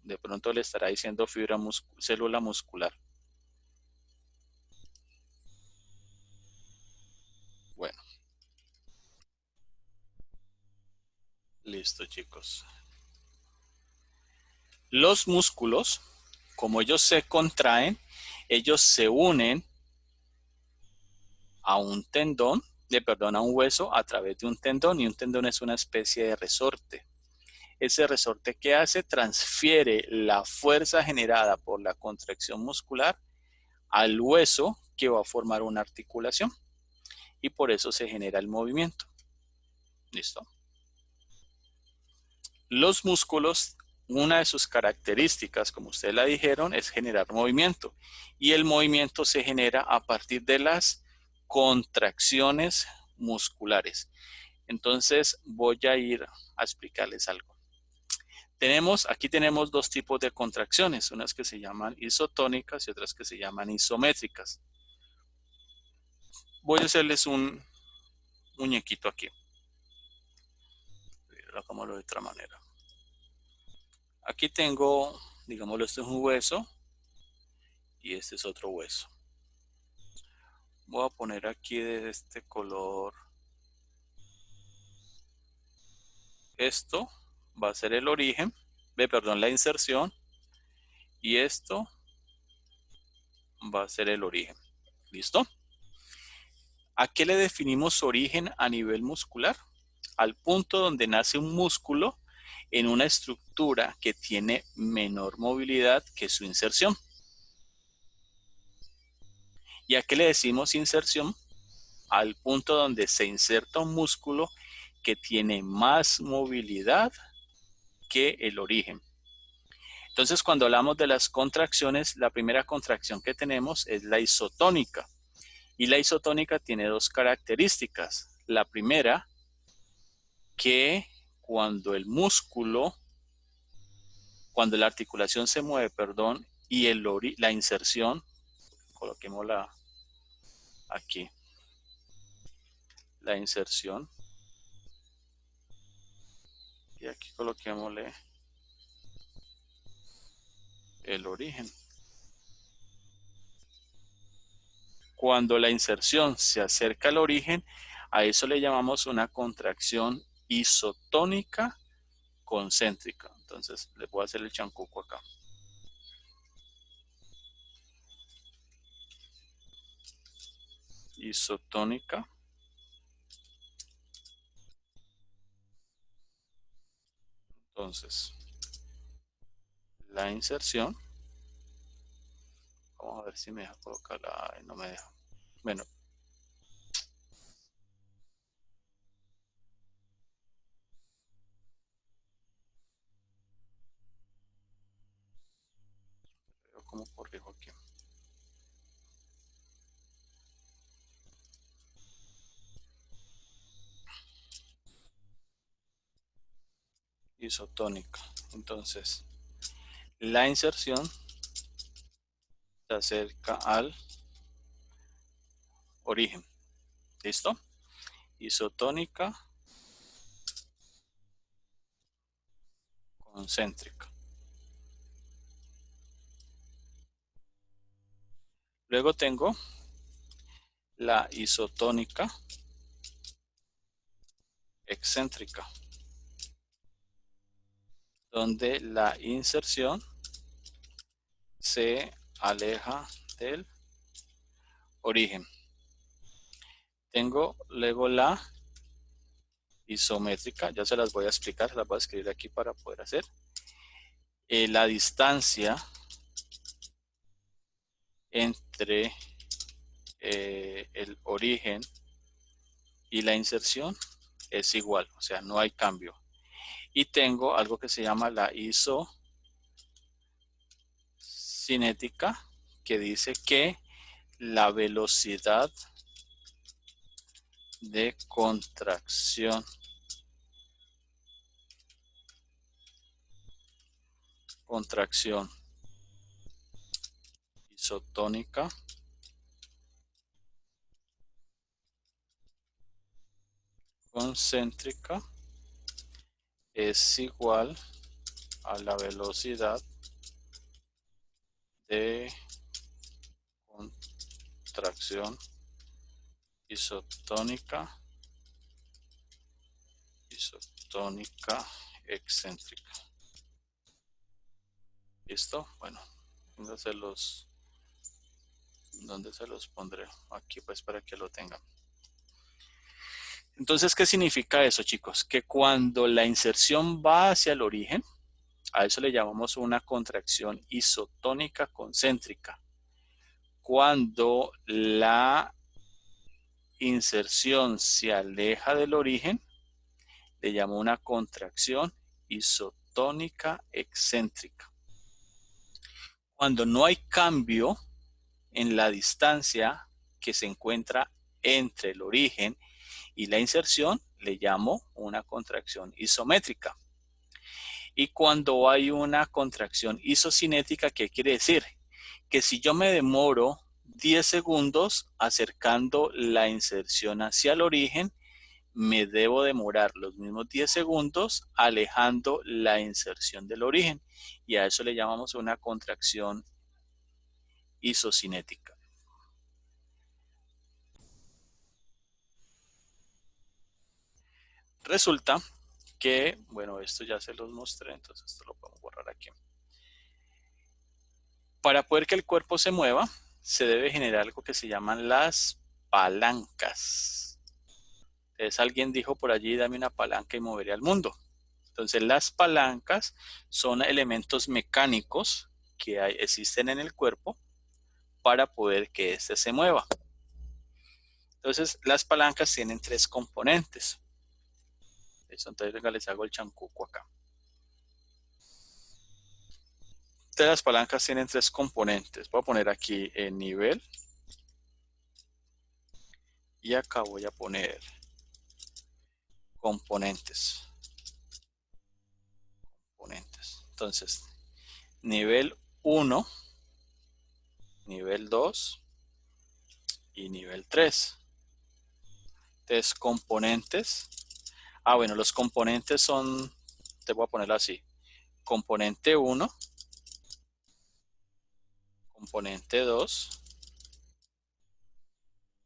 de pronto le estará diciendo célula muscular. Bueno. Listo, chicos. Los músculos, como ellos se contraen, ellos se unen a un tendón, a un hueso a través de un tendón, y un tendón es una especie de resorte. Ese resorte, ¿qué hace? Transfiere la fuerza generada por la contracción muscular al hueso que va a formar una articulación, y por eso se genera el movimiento. ¿Listo? Los músculos, una de sus características, como ustedes la dijeron, es generar movimiento, y el movimiento se genera a partir de las contracciones musculares. Entonces voy a ir a explicarles algo. Aquí tenemos dos tipos de contracciones, unas que se llaman isotónicas y otras que se llaman isométricas. Voy a hacerles un muñequito aquí. Hagámoslo de otra manera. Aquí tengo digámoslo, este es un hueso y este es otro hueso. Voy a poner aquí de este color. Esto va a ser el origen, la inserción, y esto va a ser el origen. ¿Listo? ¿A qué le definimos origen a nivel muscular? Al punto donde nace un músculo en una estructura que tiene menor movilidad que su inserción. ¿Y a qué le decimos inserción? Al punto donde se inserta un músculo que tiene más movilidad que el origen. Entonces, cuando hablamos de las contracciones, la primera contracción que tenemos es la isotónica. Y la isotónica tiene dos características. La primera, que cuando el músculo, cuando la articulación se mueve, y la inserción, coloquémosla aquí, la inserción, y aquí coloquémosle el origen. Cuando la inserción se acerca al origen, a eso le llamamos una contracción isotónica concéntrica. Entonces, le voy a hacer el chancuco acá. Isotónica. Entonces, la inserción. Vamos a ver si me deja colocarla. No me deja. Bueno. ¿Cómo corrijo aquí? Isotónica. Entonces, la inserción se acerca al origen. ¿Listo? Isotónica concéntrica. Luego tengo la isotónica excéntrica, donde la inserción se aleja del origen. Tengo luego la isométrica, ya se las voy a explicar, se las voy a escribir aquí para poder hacer. La distancia entre el origen y la inserción es igual, o sea, no hay cambio. Y tengo algo que se llama la isocinética, que dice que la velocidad de contracción isotónica concéntrica es igual a la velocidad de contracción isotónica excéntrica. ¿Listo? Bueno, ¿dónde se los pondré? Aquí pues para que lo tengan. Entonces, ¿qué significa eso, chicos? Que cuando la inserción va hacia el origen, a eso le llamamos una contracción isotónica concéntrica. Cuando la inserción se aleja del origen, le llamo una contracción isotónica excéntrica. Cuando no hay cambio en la distancia que se encuentra entre el origen y la inserción, le llamo una contracción isométrica. Y cuando hay una contracción isocinética, ¿qué quiere decir? Que si yo me demoro 10 segundos acercando la inserción hacia el origen, me debo demorar los mismos 10 segundos alejando la inserción del origen. Y a eso le llamamos una contracción isocinética. Resulta que, bueno, esto ya se los mostré, entonces esto lo podemos borrar aquí. Para poder que el cuerpo se mueva, se debe generar algo que se llaman las palancas. Entonces alguien dijo por allí, dame una palanca y moveré al mundo. Entonces las palancas son elementos mecánicos que existen en el cuerpo para poder que éste se mueva. Entonces las palancas tienen 3 componentes. Entonces venga, les hago el chancuco acá. Entonces las palancas tienen 3 componentes. Voy a poner aquí el nivel. Y acá voy a poner componentes. Entonces, nivel 1, nivel 2 y nivel 3. Entonces, componentes. Bueno, los componentes son, te voy a ponerlo así. Componente 1, componente 2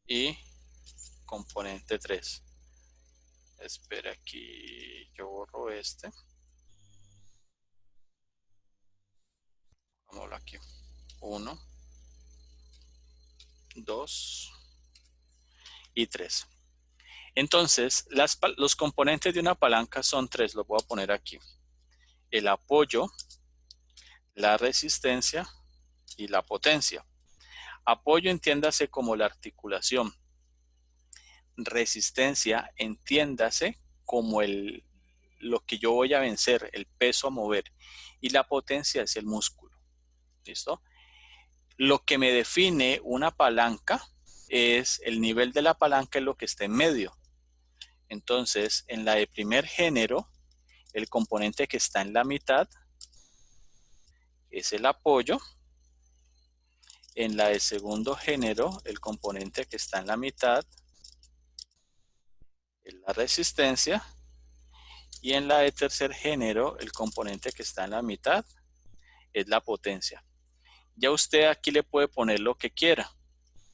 y componente 3. Espera aquí, yo borro este. Vamos aquí. 1, 2 y 3. Entonces, los componentes de una palanca son 3, los voy a poner aquí. El apoyo, la resistencia y la potencia. Apoyo entiéndase como la articulación. Resistencia entiéndase como lo que yo voy a vencer, el peso a mover. Y la potencia es el músculo. ¿Listo? Lo que me define una palanca es el nivel de la palanca, es lo que está en medio. Entonces, en la de primer género, el componente que está en la mitad es el apoyo. En la de segundo género, el componente que está en la mitad es la resistencia. Y en la de tercer género, el componente que está en la mitad es la potencia. Ya usted aquí le puede poner lo que quiera.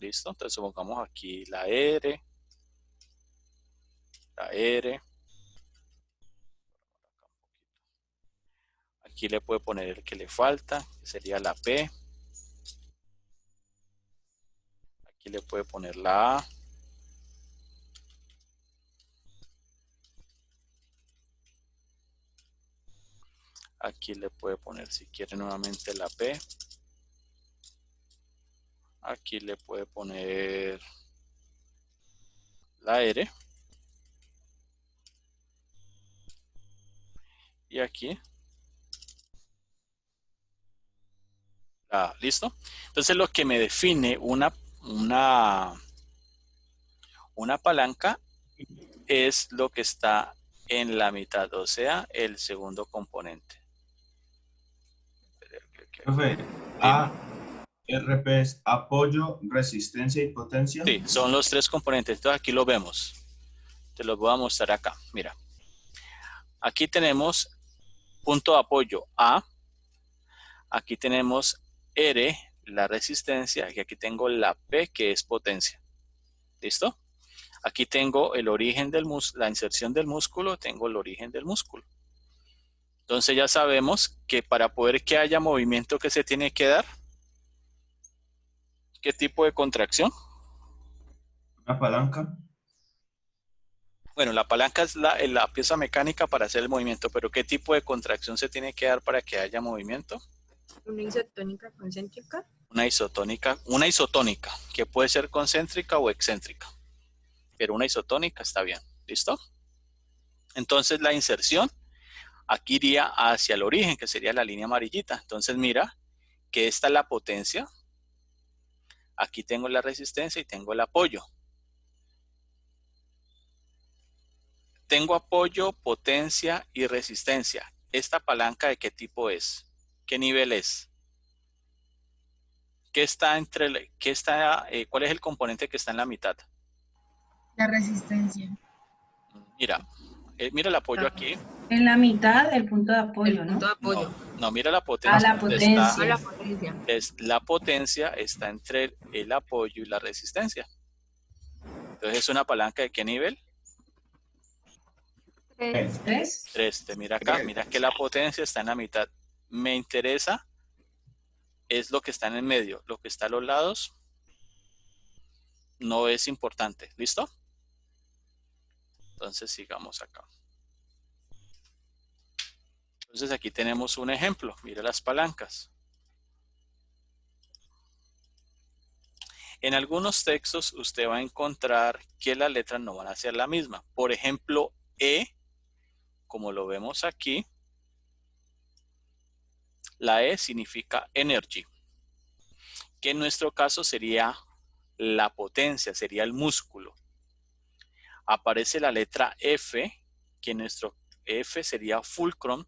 ¿Listo? Entonces pongamos aquí la R. La R. Aquí le puede poner el que le falta, que sería la P. Aquí le puede poner la A. Aquí le puede poner, si quiere, nuevamente la P. Aquí le puede poner la R. Y aquí la A. ¿Listo? Entonces lo que me define una palanca es lo que está en la mitad, o sea, el segundo componente. Profe, ARP es apoyo, resistencia y potencia. Sí, son los 3 componentes. Entonces aquí lo vemos. Te los voy a mostrar acá. Mira. Aquí tenemos punto de apoyo A. Aquí tenemos R, la resistencia. Y aquí tengo la P, que es potencia. ¿Listo? Aquí tengo el origen del músculo, la inserción del músculo. Tengo el origen del músculo. Entonces ya sabemos que para poder que haya movimiento, ¿qué se tiene que dar? ¿Qué tipo de contracción? Una palanca. Bueno, la palanca es la pieza mecánica para hacer el movimiento, pero ¿qué tipo de contracción se tiene que dar para que haya movimiento? Una isotónica concéntrica. Una isotónica, que puede ser concéntrica o excéntrica, pero una isotónica está bien. ¿Listo? Entonces la inserción aquí iría hacia el origen, que sería la línea amarillita. Entonces mira que esta es la potencia. Aquí tengo la resistencia y tengo el apoyo. Tengo apoyo, potencia y resistencia. ¿Esta palanca de qué tipo es? ¿Qué nivel es? ¿Cuál es el componente que está en la mitad? La resistencia. mira el apoyo aquí. En la mitad el punto de apoyo, El punto de apoyo. No, mira la potencia. La donde potencia. A la potencia. la potencia está entre el apoyo y la resistencia. Entonces es una palanca ¿de qué nivel? 3. 3. Mira acá, mira que la potencia está en la mitad. Me interesa es lo que está en el medio. Lo que está a los lados no es importante. ¿Listo? Entonces sigamos acá. Entonces aquí tenemos un ejemplo. Mira las palancas. En algunos textos usted va a encontrar que las letras no van a ser la misma. Por ejemplo, E, como lo vemos aquí, la E significa energy, que en nuestro caso sería la potencia, sería el músculo. Aparece la letra F, que en nuestro F sería fulcrum,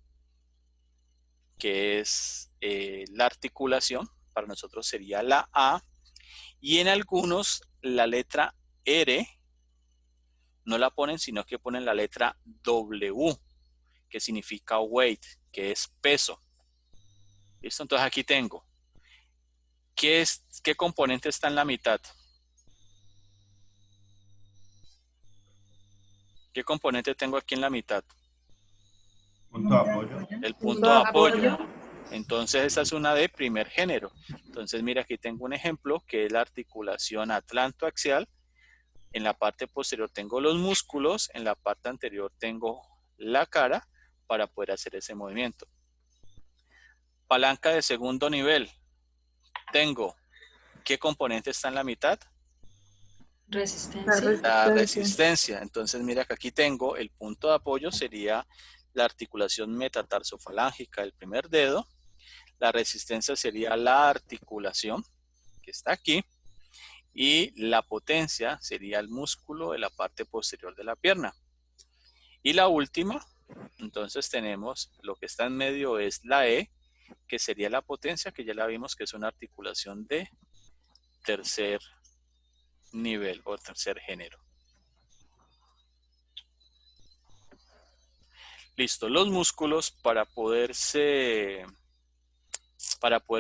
que es la articulación, para nosotros sería la A, y en algunos la letra R no la ponen, sino que ponen la letra W, que significa weight, que es peso. ¿Listo? Entonces aquí tengo, ¿qué componente está en la mitad? ¿Qué componente tengo aquí en la mitad? Punto de apoyo. El punto de apoyo. Entonces esa es una de primer género. Entonces mira, aquí tengo un ejemplo que es la articulación atlantoaxial. En la parte posterior tengo los músculos, en la parte anterior tengo la cara para poder hacer ese movimiento. Palanca de segundo nivel. Tengo, ¿qué componente está en la mitad? Resistencia. La resistencia. Entonces mira que aquí tengo el punto de apoyo, sería la articulación metatarsofalángica del primer dedo. La resistencia sería la articulación que está aquí. Y la potencia sería el músculo de la parte posterior de la pierna. Y la última, entonces tenemos lo que está en medio es la E, que sería la potencia, que ya la vimos que es una articulación de tercer nivel o tercer género. Listo, los músculos para poder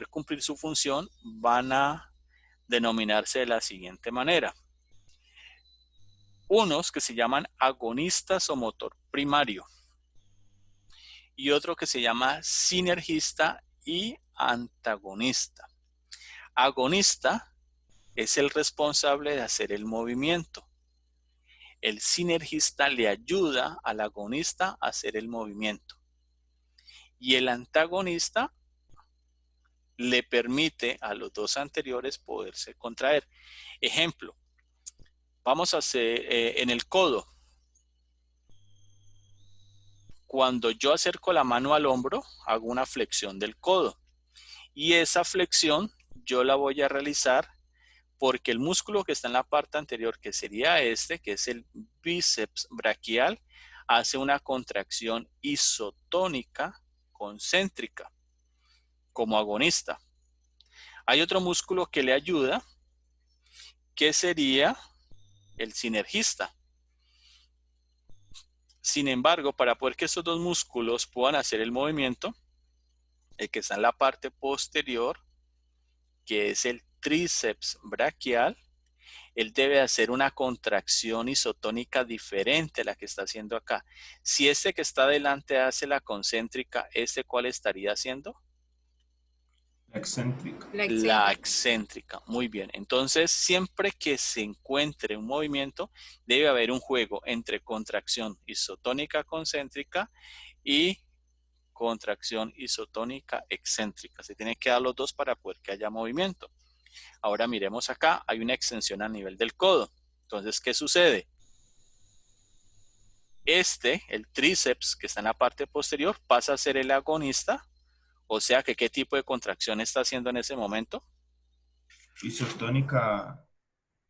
cumplir su función van a denominarse de la siguiente manera. Unos que se llaman agonistas o motor primario y otro que se llama sinergista y antagonista. Agonista es el responsable de hacer el movimiento. El sinergista le ayuda al agonista a hacer el movimiento. Y el antagonista le permite a los dos anteriores poderse contraer. Ejemplo, vamos a hacer en el codo. Cuando yo acerco la mano al hombro, hago una flexión del codo. Y esa flexión yo la voy a realizar porque el músculo que está en la parte anterior, que sería este, que es el bíceps braquial, hace una contracción isotónica concéntrica como agonista. Hay otro músculo que le ayuda, que sería el sinergista. Sin embargo, para poder que estos dos músculos puedan hacer el movimiento, el que está en la parte posterior, que es el tríceps braquial, él debe hacer una contracción isotónica diferente a la que está haciendo acá. Si este que está adelante hace la concéntrica, ¿este cuál estaría haciendo? La excéntrica. La excéntrica. Muy bien. Entonces, siempre que se encuentre un movimiento, debe haber un juego entre contracción isotónica concéntrica y contracción isotónica excéntrica. Se tiene que dar los dos para poder que haya movimiento. Ahora miremos acá, hay una extensión a nivel del codo. Entonces, ¿qué sucede? El tríceps que está en la parte posterior, pasa a ser el agonista. O sea que, ¿qué tipo de contracción está haciendo en ese momento? Isotónica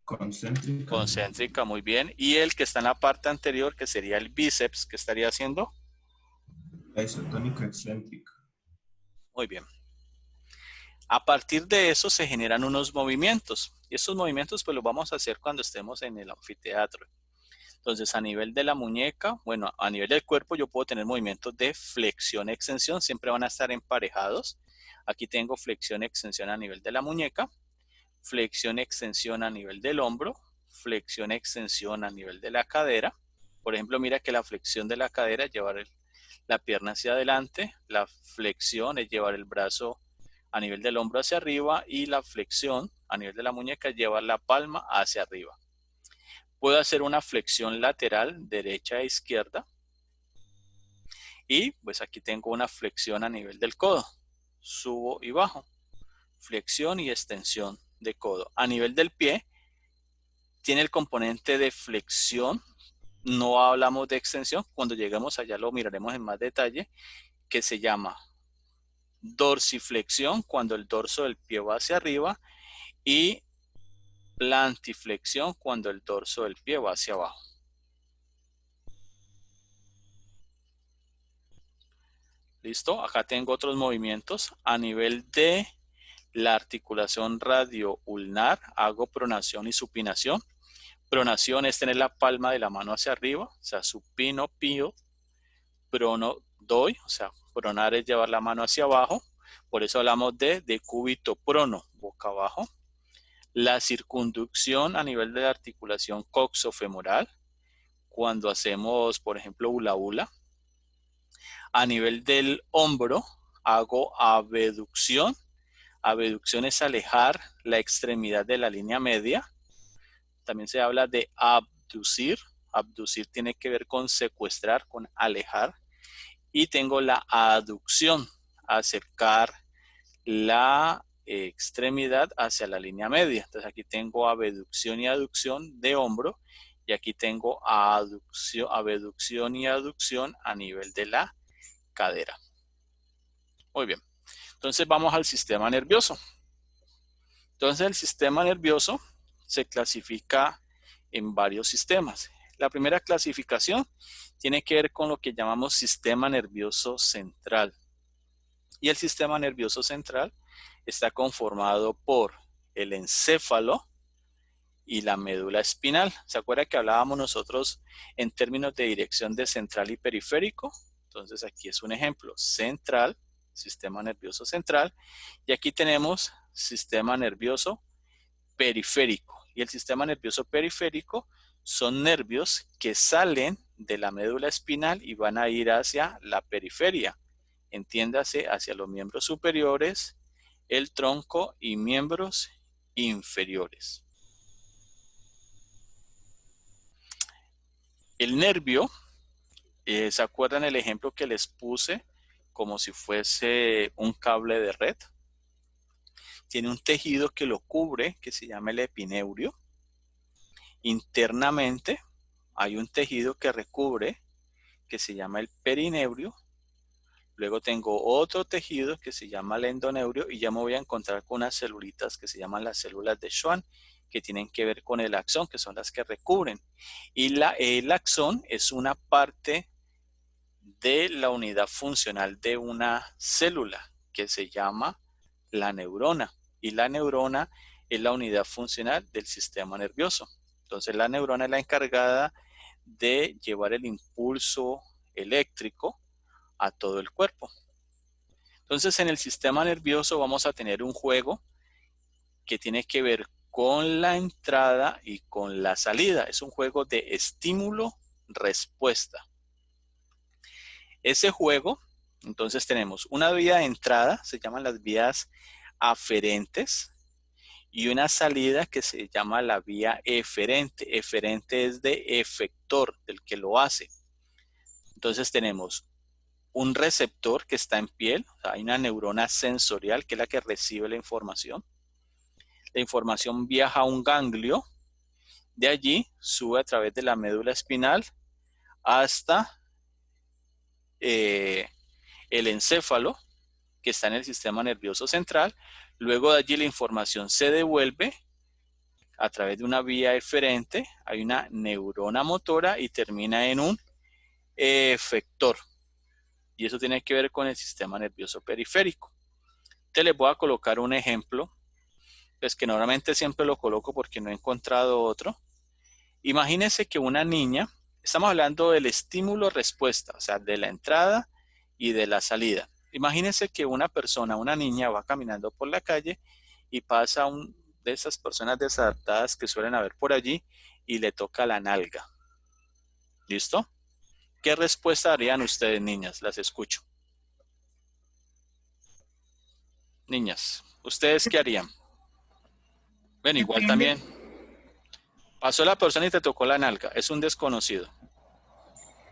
concéntrica. Concéntrica, muy bien. Y el que está en la parte anterior, que sería el bíceps, ¿qué estaría haciendo? La isotónica excéntrica. Muy bien. A partir de eso se generan unos movimientos. Y esos movimientos pues los vamos a hacer cuando estemos en el anfiteatro. Entonces, a nivel de la muñeca, bueno, a nivel del cuerpo yo puedo tener movimientos de flexión-extensión, siempre van a estar emparejados. Aquí tengo flexión-extensión a nivel de la muñeca, flexión-extensión a nivel del hombro, flexión-extensión a nivel de la cadera. Por ejemplo, mira que la flexión de la cadera es llevar la pierna hacia adelante, la flexión es llevar el brazo a nivel del hombro hacia arriba y la flexión a nivel de la muñeca es llevar la palma hacia arriba. Puedo hacer una flexión lateral derecha e izquierda y pues aquí tengo una flexión a nivel del codo. Subo y bajo. Flexión y extensión de codo. A nivel del pie tiene el componente de flexión. No hablamos de extensión. Cuando lleguemos allá lo miraremos en más detalle, que se llama dorsiflexión cuando el dorso del pie va hacia arriba y plantiflexión cuando el dorso del pie va hacia abajo. ¿Listo? Acá tengo otros movimientos. A nivel de la articulación radioulnar, hago pronación y supinación. Pronación es tener la palma de la mano hacia arriba, o sea, supino, pío. Prono, doy, o sea, pronar es llevar la mano hacia abajo. Por eso hablamos de decúbito prono, boca abajo. La circunducción a nivel de la articulación coxofemoral, cuando hacemos, por ejemplo, hula hula. A nivel del hombro, hago abducción. Abducción es alejar la extremidad de la línea media. También se habla de abducir. Abducir tiene que ver con secuestrar, con alejar. Y tengo la aducción, acercar la extremidad hacia la línea media. Entonces aquí tengo abducción y aducción de hombro y aquí tengo abducción y aducción a nivel de la cadera. Muy bien. Entonces vamos al sistema nervioso. Entonces el sistema nervioso se clasifica en varios sistemas. La primera clasificación tiene que ver con lo que llamamos sistema nervioso central. Y el sistema nervioso central está conformado por el encéfalo y la médula espinal. ¿Se acuerda que hablábamos nosotros en términos de dirección de central y periférico? Entonces aquí es un ejemplo, central, sistema nervioso central, y aquí tenemos sistema nervioso periférico. Y el sistema nervioso periférico son nervios que salen de la médula espinal y van a ir hacia la periferia. Entiéndase, hacia los miembros superiores, el tronco y miembros inferiores. El nervio, ¿se acuerdan el ejemplo que les puse? Como si fuese un cable de red. Tiene un tejido que lo cubre, que se llama el epineurio. Internamente hay un tejido que recubre, que se llama el perineurio. Luego tengo otro tejido que se llama el endoneurio y ya me voy a encontrar con unas celulitas que se llaman las células de Schwann, que tienen que ver con el axón, que son las que recubren. Y el axón es una parte de la unidad funcional de una célula que se llama la neurona. Y la neurona es la unidad funcional del sistema nervioso. Entonces la neurona es la encargada de llevar el impulso eléctrico a todo el cuerpo. Entonces en el sistema nervioso vamos a tener un juego que tiene que ver con la entrada y con la salida. Es un juego de estímulo-respuesta. Ese juego, entonces tenemos una vía de entrada, se llaman las vías aferentes, y una salida que se llama la vía eferente. Eferente es de efector, del que lo hace. Entonces tenemos un receptor que está en piel, o sea, hay una neurona sensorial que es la que recibe la información. La información viaja a un ganglio, de allí sube a través de la médula espinal hasta el encéfalo, que está en el sistema nervioso central. Luego de allí la información se devuelve a través de una vía eferente, hay una neurona motora y termina en un efector. Y eso tiene que ver con el sistema nervioso periférico. Te les voy a colocar un ejemplo, pues que normalmente siempre lo coloco porque no he encontrado otro. Imagínense que una niña, estamos hablando del estímulo-respuesta, o sea, de la entrada y de la salida. Imagínense que una persona, una niña, va caminando por la calle y pasa un de esas personas desadaptadas que suelen haber por allí y le toca la nalga. ¿Listo? ¿Qué respuesta harían ustedes, niñas? Las escucho. Niñas, ¿ustedes qué harían? Bueno, igual Depende. también. Pasó la persona y te tocó la nalga. Es un desconocido.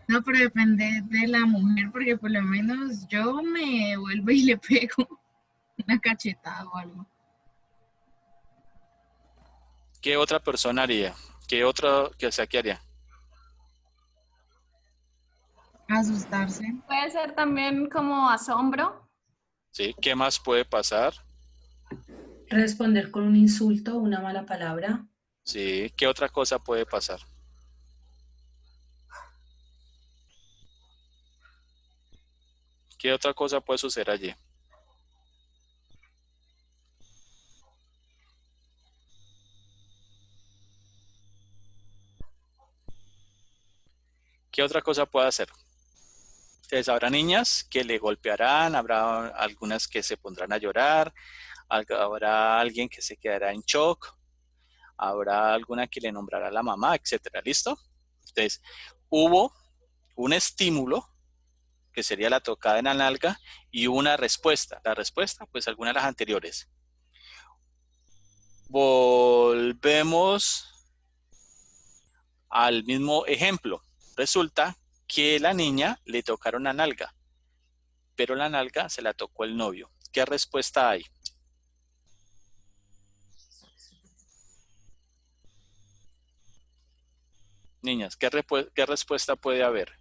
No, pero depende de la mujer, porque por lo menos yo me vuelvo y le pego una cachetada o algo. ¿Qué otra persona haría? ¿Qué otra, qué haría? Asustarse. Puede ser también como asombro. ¿Sí? ¿Qué más puede pasar? Responder con un insulto o una mala palabra. ¿Sí? ¿Qué otra cosa puede pasar? ¿Qué otra cosa puede suceder allí? ¿Qué otra cosa puede hacer? Entonces, habrá niñas que le golpearán, habrá algunas que se pondrán a llorar, habrá alguien que se quedará en shock, habrá alguna que le nombrará a la mamá, etcétera. ¿Listo? Entonces, hubo un estímulo, que sería la tocada en la nalga, y una respuesta. La respuesta, pues alguna de las anteriores. Volvemos al mismo ejemplo. Resulta que la niña le tocaron la nalga, pero la nalga se la tocó el novio. ¿Qué respuesta hay? Niñas, ¿qué respuesta puede haber?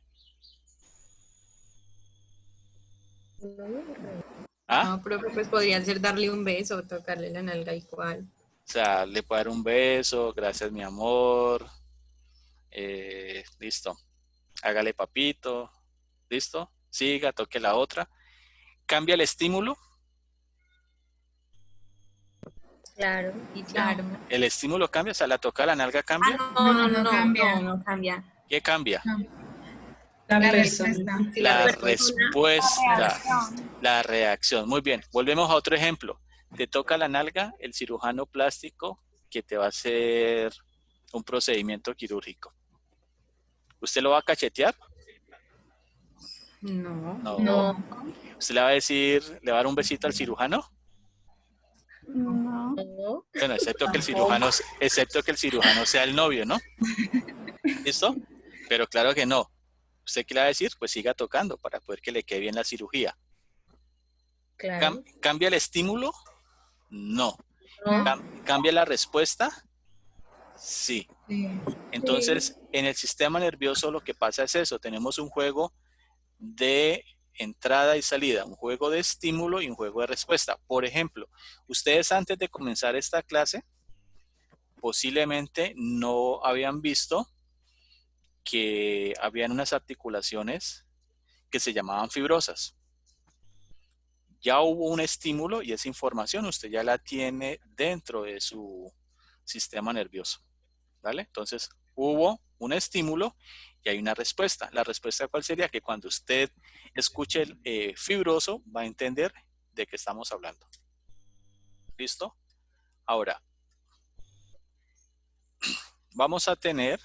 ¿Ah? No, profe, pues podría ser darle un beso o tocarle la nalga igual. O sea, le puedo dar un beso, gracias mi amor, listo, hágale papito, listo, siga, toque la otra. ¿Cambia el estímulo? Claro, y claro. ¿El estímulo cambia? O sea, la toca la nalga cambia. No cambia. No cambia. ¿Qué cambia? No, La la persona. respuesta. Si La persona- respuesta, la reacción. Muy bien, volvemos a otro ejemplo. Te toca la nalga el cirujano plástico que te va a hacer un procedimiento quirúrgico. ¿Usted lo va a cachetear? No. No. ¿Usted le va a decir, le va a dar un besito al cirujano? No. No. Bueno, excepto que el cirujano sea el novio, ¿no? ¿Listo? Pero claro que no. ¿Usted qué le va a decir? Pues siga tocando para poder que le quede bien la cirugía. Claro. ¿Cambia el estímulo? No. No. ¿Cambia la respuesta? Sí. Sí. Entonces, en el sistema nervioso lo que pasa es eso. Tenemos un juego de entrada y salida, un juego de estímulo y un juego de respuesta. Por ejemplo, ustedes antes de comenzar esta clase, posiblemente no habían visto que habían unas articulaciones que se llamaban fibrosas. Ya hubo un estímulo y esa información usted ya la tiene dentro de su sistema nervioso. ¿Vale? Entonces, hubo un estímulo y hay una respuesta. ¿La respuesta cuál sería? Que cuando usted escuche el fibroso, va a entender de qué estamos hablando. ¿Listo? Ahora, vamos a tener,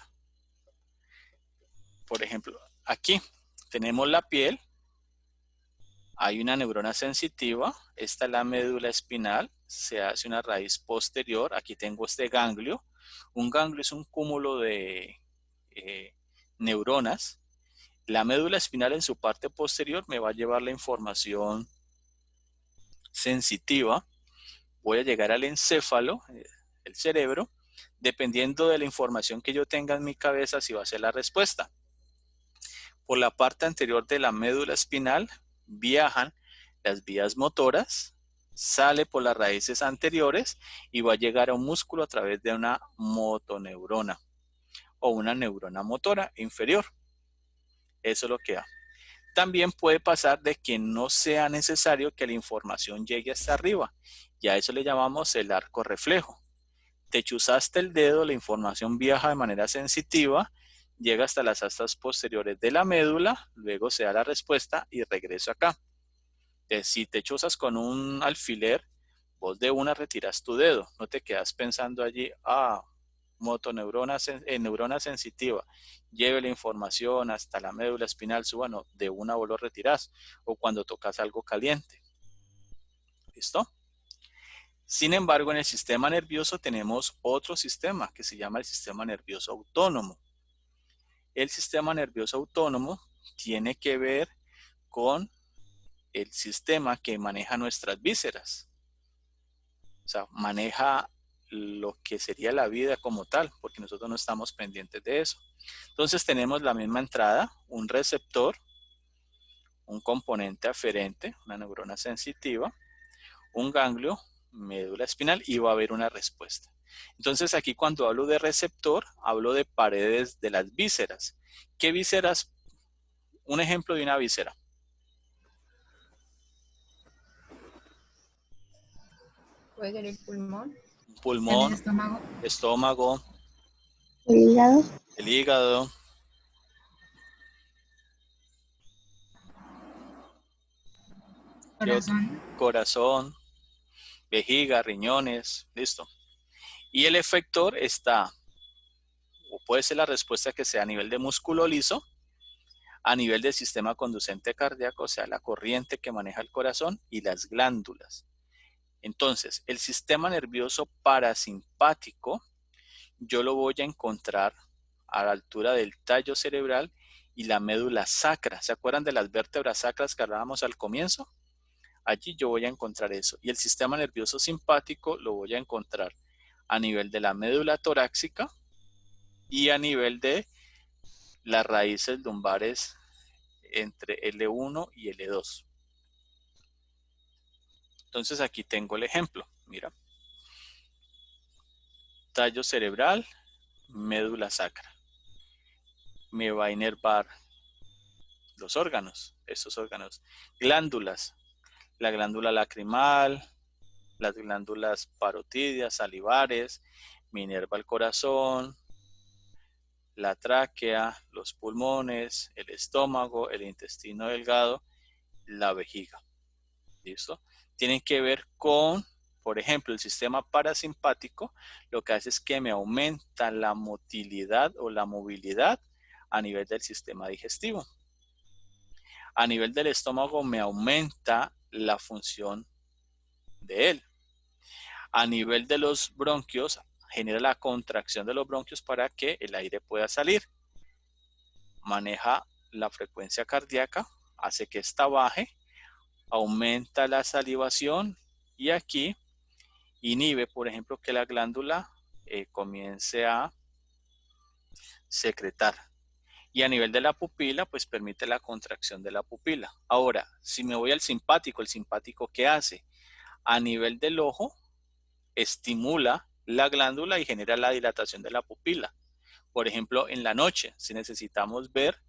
por ejemplo, aquí tenemos la piel. Hay una neurona sensitiva. Esta es la médula espinal. Se hace una raíz posterior. Aquí tengo este ganglio. Un ganglio es un cúmulo de neuronas. La médula espinal en su parte posterior me va a llevar la información sensitiva. Voy a llegar al encéfalo, el cerebro, dependiendo de la información que yo tenga en mi cabeza, si va a ser la respuesta. Por la parte anterior de la médula espinal viajan las vías motoras, sale por las raíces anteriores y va a llegar a un músculo a través de una motoneurona o una neurona motora inferior. Eso es lo que da. También puede pasar de que no sea necesario que la información llegue hasta arriba. Y a eso le llamamos el arco reflejo. te chuzaste el dedo, la información viaja de manera sensitiva, llega hasta las astas posteriores de la médula, luego se da la respuesta y regreso acá. Entonces, si te chuzas con un alfiler, vos de una retiras tu dedo, no te quedas pensando allí, motoneurona, neurona sensitiva, lleve la información hasta la médula espinal, no, de una vos lo retirás, o cuando tocas algo caliente. ¿Listo? Sin embargo, en el sistema nervioso tenemos otro sistema que se llama el sistema nervioso autónomo. El sistema nervioso autónomo tiene que ver con el sistema que maneja nuestras vísceras. O sea, maneja lo que sería la vida como tal, porque nosotros no estamos pendientes de eso. Entonces tenemos la misma entrada, un receptor, un componente aferente, una neurona sensitiva, un ganglio, médula espinal, y va a haber una respuesta. Entonces aquí cuando hablo de receptor, hablo de paredes de las vísceras. ¿Qué vísceras? Un ejemplo de una víscera. Puede ser el pulmón. Pulmón, El estómago. estómago, El hígado. el hígado, Corazón. corazón, vejiga, riñones, listo. Y el efector está, o puede ser la respuesta que sea a nivel de músculo liso, a nivel del sistema conducente cardíaco, o sea, la corriente que maneja el corazón y las glándulas. Entonces, el sistema nervioso parasimpático, yo lo voy a encontrar a la altura del tallo cerebral y la médula sacra. ¿Se acuerdan de las vértebras sacras que hablábamos al comienzo? Allí yo voy a encontrar eso. Y el sistema nervioso simpático lo voy a encontrar a nivel de la médula torácica y a nivel de las raíces lumbares entre L1 y L2. Entonces aquí tengo el ejemplo. Mira. Tallo cerebral, médula sacra. Me va a inervar los órganos, estos órganos. Glándulas. La glándula lacrimal, las glándulas parotídeas, salivares, me inerva el corazón, la tráquea, los pulmones, el estómago, el intestino delgado, la vejiga. ¿Listo? Tienen que ver con, por ejemplo, el sistema parasimpático, lo que hace es que me aumenta la motilidad o la movilidad a nivel del sistema digestivo. A nivel del estómago me aumenta la función de él. A nivel de los bronquios, genera la contracción de los bronquios para que el aire pueda salir. Maneja la frecuencia cardíaca, hace que ésta baje, aumenta la salivación y aquí inhibe, por ejemplo, que la glándula comience a secretar. Y a nivel de la pupila, pues permite la contracción de la pupila. Ahora, si me voy al simpático, ¿el simpático qué hace? A nivel del ojo, estimula la glándula y genera la dilatación de la pupila. Por ejemplo, en la noche, si necesitamos ver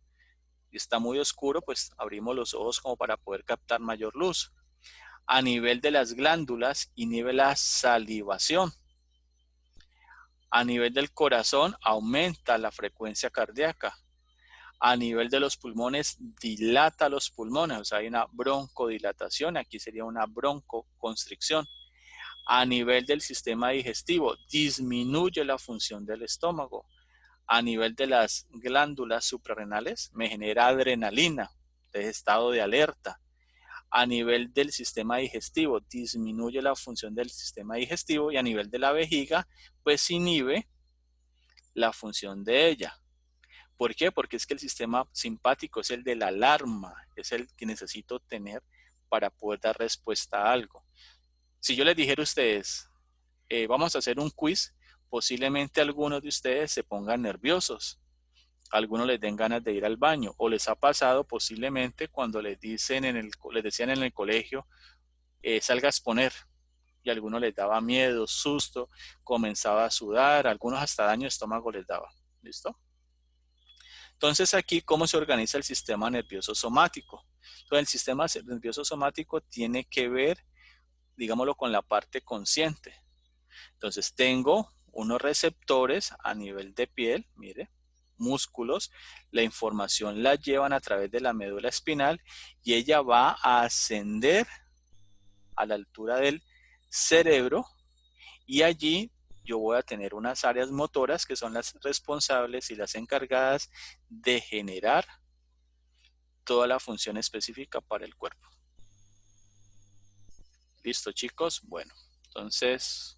y está muy oscuro, pues abrimos los ojos como para poder captar mayor luz. A nivel de las glándulas, inhibe la salivación. A nivel del corazón, aumenta la frecuencia cardíaca. A nivel de los pulmones, dilata los pulmones, o sea, hay una broncodilatación, aquí sería una broncoconstricción. A nivel del sistema digestivo, disminuye la función del estómago. A nivel de las glándulas suprarrenales, me genera adrenalina, de estado de alerta. A nivel del sistema digestivo, disminuye la función del sistema digestivo y a nivel de la vejiga, pues inhibe la función de ella. ¿Por qué? Porque es que el sistema simpático es el de la alarma, es el que necesito tener para poder dar respuesta a algo. Si yo les dijera a ustedes, vamos a hacer un quiz, posiblemente algunos de ustedes se pongan nerviosos, algunos les den ganas de ir al baño, o les ha pasado posiblemente cuando les decían en el colegio, salga a exponer, y a algunos les daba miedo, susto, comenzaba a sudar, a algunos hasta daño de estómago les daba. ¿Listo? Entonces aquí, ¿cómo se organiza el sistema nervioso somático? Entonces el sistema nervioso somático tiene que ver, digámoslo, con la parte consciente. Entonces tengo unos receptores a nivel de piel, mire, músculos, la información la llevan a través de la médula espinal y ella va a ascender a la altura del cerebro y allí yo voy a tener unas áreas motoras que son las responsables y las encargadas de generar toda la función específica para el cuerpo. ¿Listo, chicos? Bueno, entonces